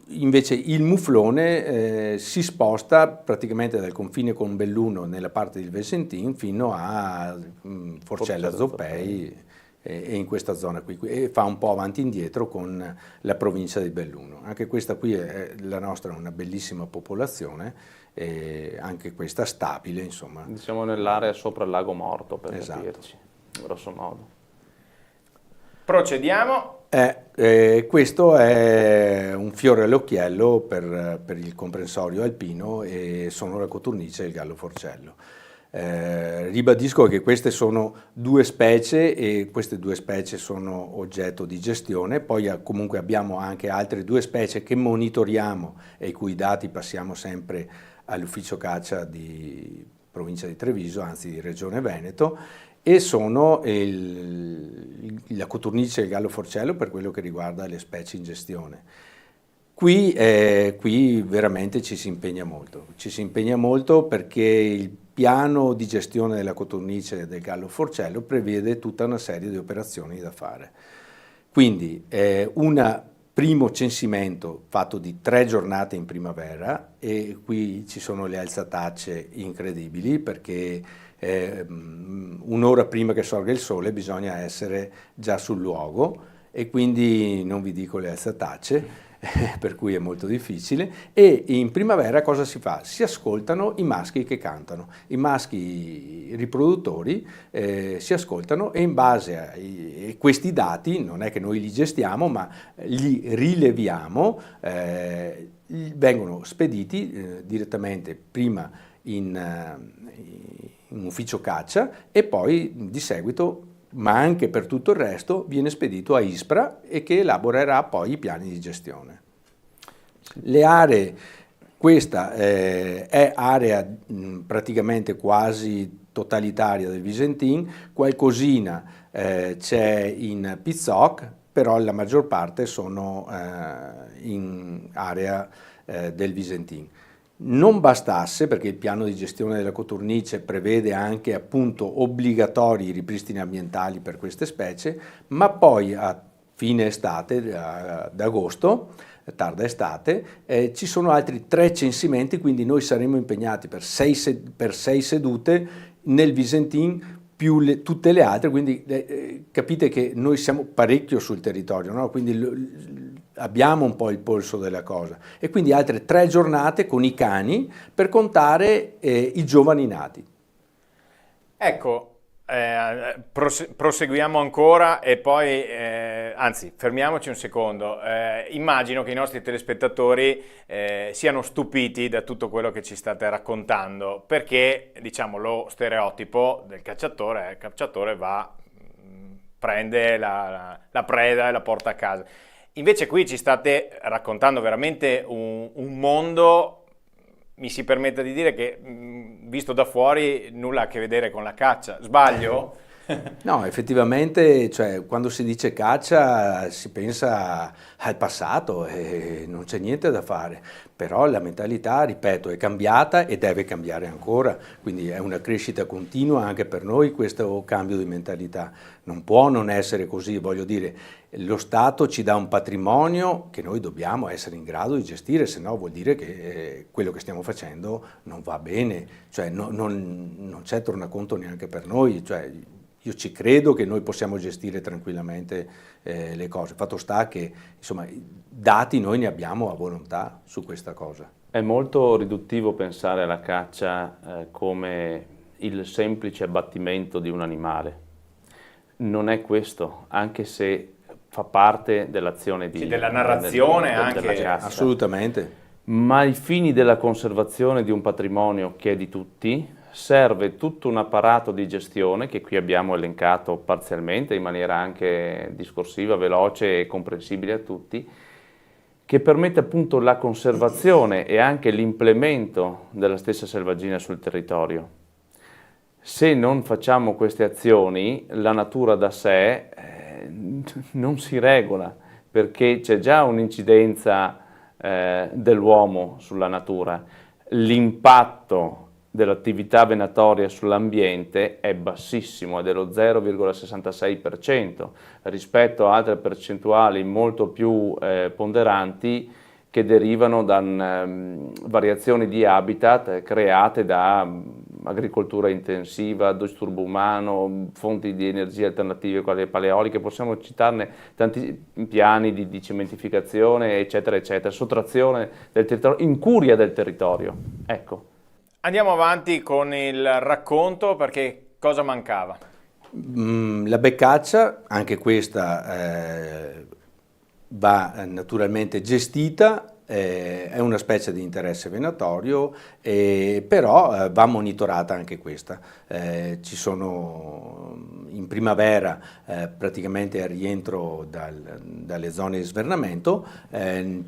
invece il muflone si sposta praticamente dal confine con Belluno nella parte del Vesentin fino a Forcella Zoppei, e in questa zona qui, e fa un po' avanti e indietro con la provincia di Belluno. Anche questa qui la nostra è una bellissima popolazione, e anche questa stabile, insomma. Diciamo nell'area sopra il Lago Morto, per capirci, grosso modo. Procediamo. Questo è un fiore all'occhiello per il comprensorio alpino, e sono la coturnice e il gallo forcello. Ribadisco che queste sono 2 specie e queste 2 specie sono oggetto di gestione, poi comunque abbiamo anche altre 2 specie che monitoriamo e i cui dati passiamo sempre all'ufficio caccia di provincia di Treviso, anzi di Regione Veneto, e sono la coturnice e il gallo forcello per quello che riguarda le specie in gestione. Qui veramente ci si impegna molto perché il piano di gestione della coturnice e del gallo forcello prevede tutta una serie di operazioni da fare. Quindi un primo censimento fatto di 3 giornate in primavera, e qui ci sono le alzatacce incredibili perché un'ora prima che sorga il sole bisogna essere già sul luogo, e quindi non vi dico le alzatacce, per cui è molto difficile. E in primavera cosa si fa? Si ascoltano i maschi che cantano, i maschi riproduttori si ascoltano, e in base a questi dati, non è che noi li gestiamo ma li rileviamo, vengono spediti direttamente prima in ufficio caccia e poi di seguito, ma anche per tutto il resto, viene spedito a ISPRA, e che elaborerà poi i piani di gestione. Le aree, questa è area praticamente quasi totalitaria del Visentin, qualcosina c'è in Pizzoc, però la maggior parte sono in area del Visentin. Non bastasse, perché il piano di gestione della coturnice prevede anche appunto obbligatori ripristini ambientali per queste specie, ma poi a fine estate, ad agosto, tarda estate, ci sono altri 3 censimenti, quindi noi saremo impegnati per 6 sedute nel Visentin più tutte le altre, quindi capite che noi siamo parecchio sul territorio, no? Quindi abbiamo un po' il polso della cosa, e quindi altre 3 giornate con i cani per contare i giovani nati. Ecco, proseguiamo ancora e poi, anzi, fermiamoci un secondo. Immagino che i nostri telespettatori siano stupiti da tutto quello che ci state raccontando, perché, diciamo, lo stereotipo del cacciatore è il cacciatore va, prende la preda e la porta a casa. Invece qui ci state raccontando veramente un mondo, mi si permetta di dire, che visto da fuori nulla ha a che vedere con la caccia. Sbaglio? No, effettivamente, cioè, quando si dice caccia si pensa al passato e non c'è niente da fare, però la mentalità, ripeto, è cambiata e deve cambiare ancora, quindi è una crescita continua anche per noi questo cambio di mentalità. Non può non essere così, voglio dire, lo Stato ci dà un patrimonio che noi dobbiamo essere in grado di gestire, se no vuol dire che quello che stiamo facendo non va bene, cioè non c'è tornaconto neanche per noi, cioè, io ci credo che noi possiamo gestire tranquillamente le cose. Fatto sta che, insomma, dati noi ne abbiamo a volontà su questa cosa. È molto riduttivo pensare alla caccia come il semplice abbattimento di un animale. Non è questo, anche se fa parte dell'azione della narrazione anche. Della caccia. Assolutamente. Ma ai fini della conservazione di un patrimonio che è di tutti, serve tutto un apparato di gestione che qui abbiamo elencato parzialmente in maniera anche discorsiva, veloce e comprensibile a tutti, che permette appunto la conservazione e anche l'implemento della stessa selvaggina sul territorio. Se non facciamo queste azioni, la natura da sé non si regola, perché c'è già un'incidenza dell'uomo sulla natura. L'impatto dell'attività venatoria sull'ambiente è bassissimo, è dello 0,66% rispetto a altre percentuali molto più ponderanti che derivano da variazioni di habitat create da agricoltura intensiva, disturbo umano, fonti di energia alternative quali paleoliche, possiamo citarne tanti piani di cementificazione, eccetera, eccetera, sottrazione del territorio, incuria del territorio. Ecco. Andiamo avanti con il racconto, perché cosa mancava? La beccaccia, anche questa va naturalmente gestita è una specie di interesse venatorio, però va monitorata anche questa. Ci sono in primavera praticamente al rientro dalle zone di svernamento,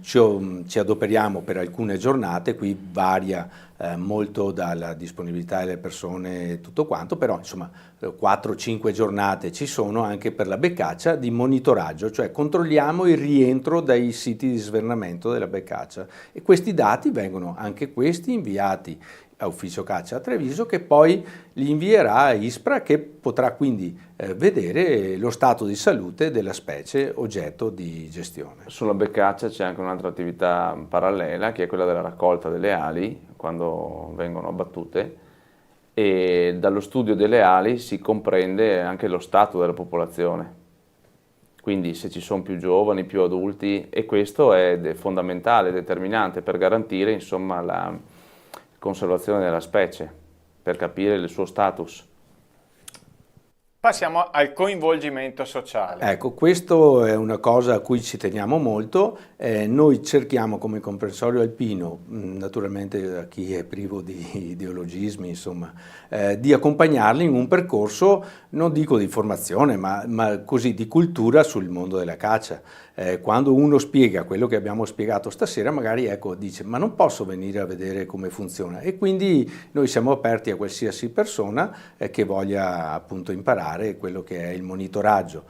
ci adoperiamo per alcune giornate, qui varia molto dalla disponibilità delle persone e tutto quanto, però insomma 4-5 giornate ci sono anche per la beccaccia di monitoraggio, cioè controlliamo il rientro dai siti di svernamento della beccaccia, e questi dati vengono anche questi inviati a Ufficio Caccia a Treviso, che poi li invierà a ISPRA, che potrà quindi vedere lo stato di salute della specie oggetto di gestione. Sulla beccaccia c'è anche un'altra attività parallela, che è quella della raccolta delle ali quando vengono abbattute, e dallo studio delle ali si comprende anche lo stato della popolazione, quindi se ci sono più giovani, più adulti, e questo è fondamentale, determinante per garantire insomma la conservazione della specie, per capire il suo status. Passiamo al coinvolgimento sociale. Ecco, questo è una cosa a cui ci teniamo molto. Noi cerchiamo come comprensorio alpino, naturalmente a chi è privo di ideologismi, insomma, di accompagnarli in un percorso, non dico di formazione, ma così di cultura sul mondo della caccia. Quando uno spiega quello che abbiamo spiegato stasera, magari ecco, dice ma non posso venire a vedere come funziona, e quindi noi siamo aperti a qualsiasi persona che voglia appunto imparare quello che è il monitoraggio.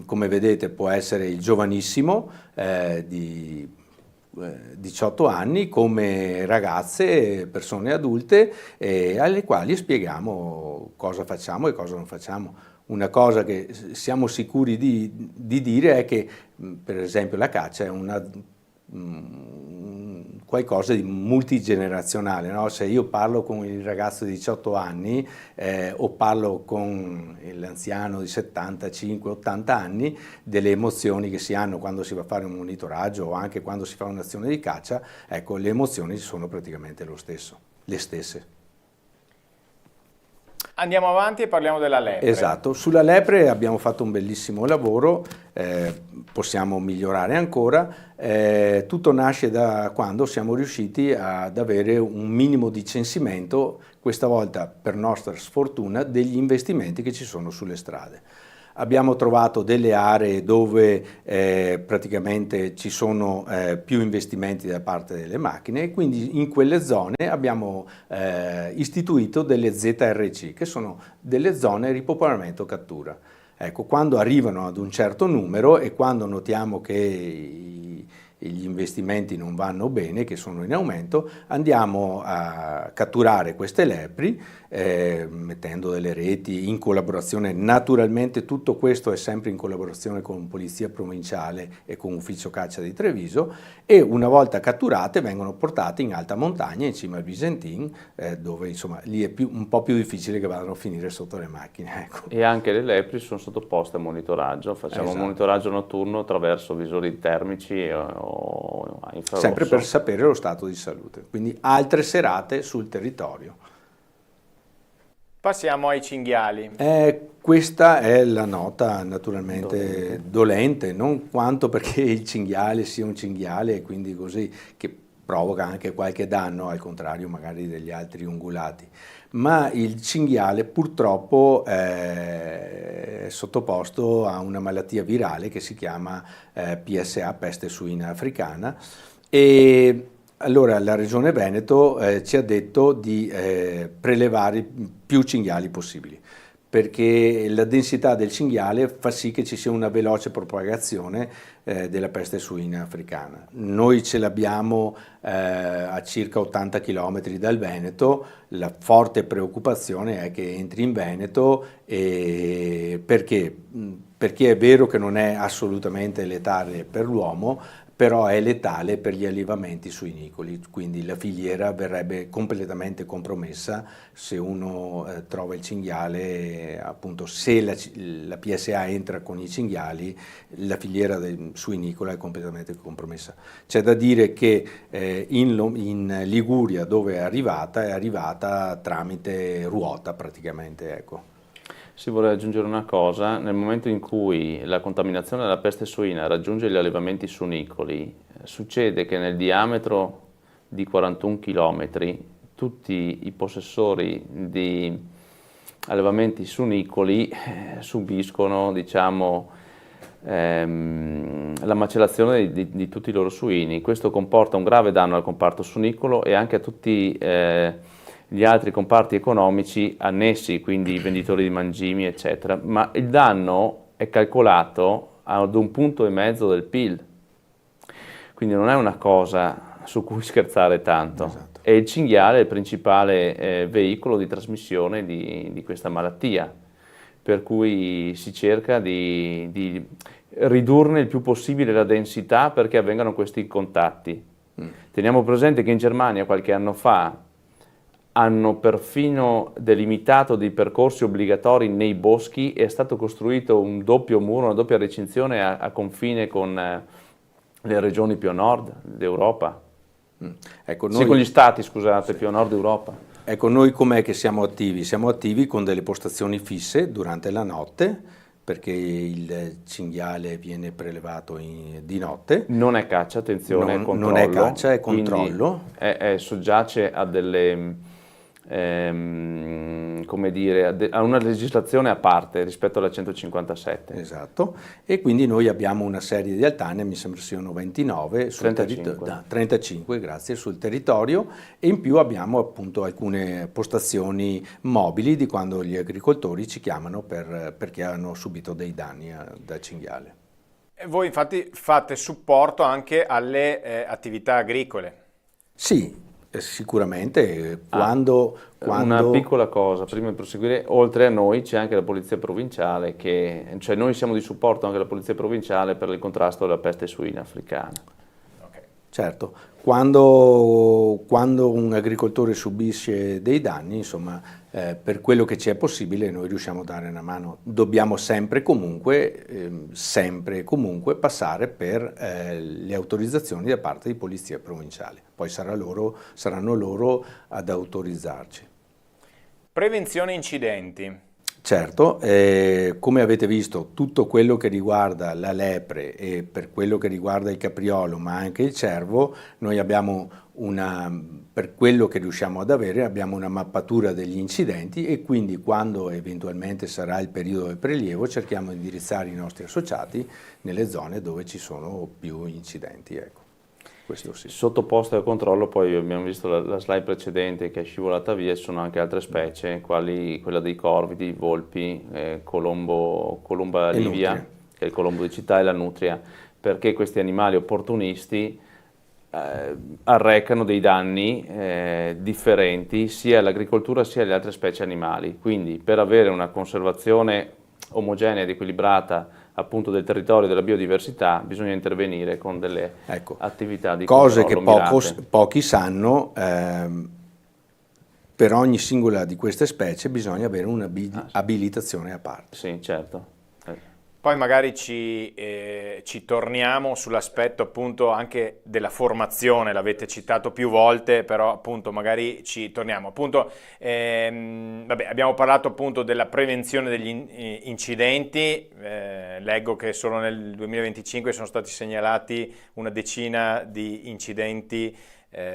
Come vedete può essere il giovanissimo di 18 anni, come ragazze, persone adulte, alle quali spieghiamo cosa facciamo e cosa non facciamo. Una cosa che siamo sicuri di dire è che, per esempio, la caccia è qualcosa di multigenerazionale, no? Se io parlo con il ragazzo di 18 anni o parlo con l'anziano di 75-80 anni, delle emozioni che si hanno quando si va a fare un monitoraggio o anche quando si fa un'azione di caccia, ecco, le emozioni sono praticamente le stesse. Andiamo avanti e parliamo della lepre. Esatto, sulla lepre abbiamo fatto un bellissimo lavoro, possiamo migliorare ancora. Tutto nasce da quando siamo riusciti ad avere un minimo di censimento, questa volta per nostra sfortuna, degli investimenti che ci sono sulle strade. Abbiamo trovato delle aree dove praticamente ci sono più investimenti da parte delle macchine, e quindi in quelle zone abbiamo istituito delle ZRC, che sono delle zone ripopolamento cattura. Ecco, quando arrivano ad un certo numero e quando notiamo che gli investimenti non vanno bene, che sono in aumento, andiamo a catturare queste lepri mettendo delle reti in collaborazione. Naturalmente tutto questo è sempre in collaborazione con Polizia Provinciale e con Ufficio Caccia di Treviso, e una volta catturate vengono portate in alta montagna in cima al Visentin, dove insomma lì è un po' più difficile che vadano a finire sotto le macchine. Ecco. E anche le lepri sono sottoposte a monitoraggio, facciamo un monitoraggio notturno attraverso visori termici o infrarosso. Sempre per sapere lo stato di salute, quindi altre serate sul territorio. Passiamo ai cinghiali. Questa è la nota naturalmente dolente, non quanto perché il cinghiale sia un cinghiale e quindi così, che provoca anche qualche danno, al contrario magari degli altri ungulati, ma il cinghiale purtroppo è sottoposto a una malattia virale che si chiama PSA, peste suina africana, e allora la Regione Veneto ci ha detto di prelevare più cinghiali possibili, perché la densità del cinghiale fa sì che ci sia una veloce propagazione della peste suina africana. Noi ce l'abbiamo a circa 80 km dal Veneto. La forte preoccupazione è che entri in Veneto, perché è vero che non è assolutamente letale per l'uomo, però è letale per gli allevamenti suinicoli, quindi la filiera verrebbe completamente compromessa se uno trova il cinghiale, appunto se la PSA entra con i cinghiali, la filiera suinicola è completamente compromessa. C'è da dire che in Liguria, dove è arrivata tramite ruota praticamente, ecco. Si vuole aggiungere una cosa: nel momento in cui la contaminazione della peste suina raggiunge gli allevamenti sunicoli, succede che nel diametro di 41 km tutti i possessori di allevamenti sunicoli subiscono, diciamo, la macellazione di tutti i loro suini. Questo comporta un grave danno al comparto sunicolo e anche a tutti gli altri comparti economici annessi, quindi i venditori di mangimi, eccetera. Ma il danno è calcolato ad 1,5 punti del PIL, quindi non è una cosa su cui scherzare tanto. Esatto. E il cinghiale è il principale veicolo di trasmissione di questa malattia, per cui si cerca di ridurne il più possibile la densità perché avvengano questi contatti. Teniamo presente che in Germania qualche anno fa hanno perfino delimitato dei percorsi obbligatori nei boschi e è stato costruito un doppio muro, una doppia recinzione a confine con le regioni più a nord d'Europa. Ecco, Sì, con gli stati, scusate, più a nord Europa. Ecco, noi com'è che siamo attivi? Siamo attivi con delle postazioni fisse durante la notte, perché il cinghiale viene prelevato di notte. Non è caccia, attenzione, è controllo. Non è caccia, è controllo. Soggiace a delle, come dire, a una legislazione a parte rispetto alla 157. Esatto, e quindi noi abbiamo una serie di altane, mi sembra siano 29, 35, grazie, sul territorio, e in più abbiamo appunto alcune postazioni mobili di quando gli agricoltori ci chiamano perché hanno subito dei danni da cinghiale. E voi infatti fate supporto anche alle attività agricole. Sì, sicuramente. Quando... Una piccola cosa, prima di proseguire, oltre a noi c'è anche la Polizia Provinciale, cioè noi siamo di supporto anche alla Polizia Provinciale per il contrasto della peste suina africana. Certo, quando un agricoltore subisce dei danni, insomma, per quello che ci è possibile noi riusciamo a dare una mano. Dobbiamo sempre e comunque passare per le autorizzazioni da parte di Polizia Provinciale. Poi saranno loro ad autorizzarci. Prevenzione incidenti. Certo, come avete visto, tutto quello che riguarda la lepre e per quello che riguarda il capriolo, ma anche il cervo, noi abbiamo per quello che riusciamo ad avere, abbiamo una mappatura degli incidenti e quindi quando eventualmente sarà il periodo del prelievo cerchiamo di indirizzare i nostri associati nelle zone dove ci sono più incidenti. Ecco. Questo sì. Sottoposte al controllo, poi abbiamo visto la slide precedente che è scivolata via, ci sono anche altre specie, quali quella dei corvidi, volpi, colomba livia, che è il colombo di città, e la nutria, perché questi animali opportunisti arrecano dei danni differenti sia all'agricoltura sia alle altre specie animali. Quindi per avere una conservazione omogenea ed equilibrata appunto del territorio e della biodiversità bisogna intervenire con delle attività di cose che mirate. pochi sanno. Per ogni singola di queste specie bisogna avere un'abilitazione a parte. Sì, certo. Poi magari ci torniamo sull'aspetto appunto anche della formazione, l'avete citato più volte, però appunto magari ci torniamo. Appunto, abbiamo parlato appunto della prevenzione degli incidenti, leggo che solo nel 2025 sono stati segnalati una decina di incidenti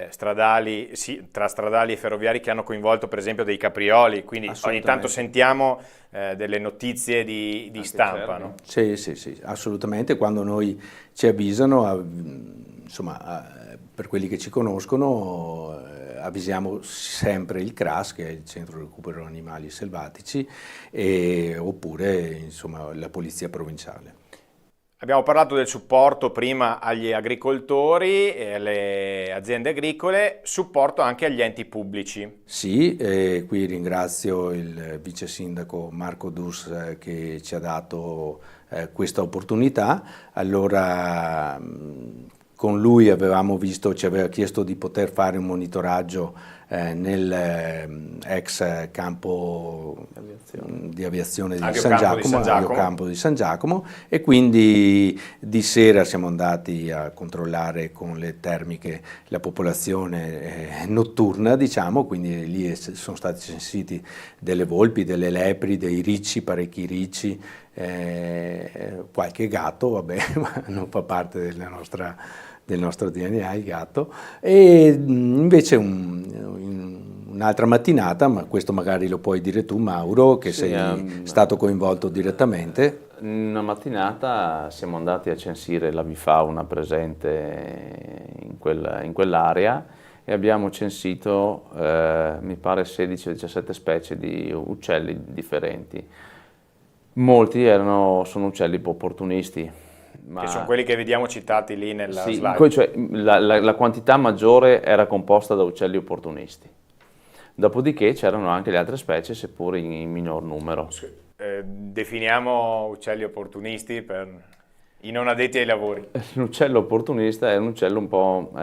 stradali, tra stradali e ferroviari che hanno coinvolto per esempio dei caprioli, quindi ogni tanto sentiamo delle notizie di stampa. No? Sì, assolutamente, quando noi ci avvisano, per quelli che ci conoscono, avvisiamo sempre il CRAS, che è il Centro di Recupero Animali Selvatici, oppure insomma, la Polizia Provinciale. Abbiamo parlato del supporto prima agli agricoltori e alle aziende agricole, supporto anche agli enti pubblici. Sì, qui ringrazio il vice sindaco Marco Dus che ci ha dato questa opportunità. Allora, con lui ci aveva chiesto di poter fare un monitoraggio nel ex campo di aviazione di Aviocampo di San Giacomo, e quindi di sera siamo andati a controllare con le termiche la popolazione notturna, diciamo, quindi lì sono stati censiti delle volpi, delle lepri, dei ricci, parecchi ricci, qualche gatto, vabbè, ma non fa parte del nostro DNA il gatto, e invece un'altra mattinata, ma questo magari lo puoi dire tu, Mauro, che sei stato coinvolto direttamente. Una mattinata siamo andati a censire l'avifauna presente in quell'area e abbiamo censito, mi pare, 16 o 17 specie di uccelli differenti. Molti sono uccelli opportunisti. Che sono quelli che vediamo citati lì nella sì, slide. cioè, la quantità maggiore era composta da uccelli opportunisti. Dopodiché c'erano anche le altre specie, seppur in minor numero. Definiamo uccelli opportunisti per i non addetti ai lavori. L'uccello opportunista è un uccello un po'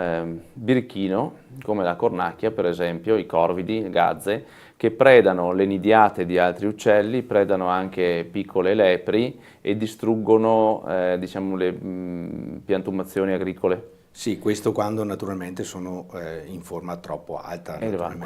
birichino, come la cornacchia per esempio, i corvidi, le gazze, che predano le nidiate di altri uccelli, predano anche piccole lepri e distruggono diciamo, le piantumazioni agricole. Sì, questo quando naturalmente sono in forma troppo alta.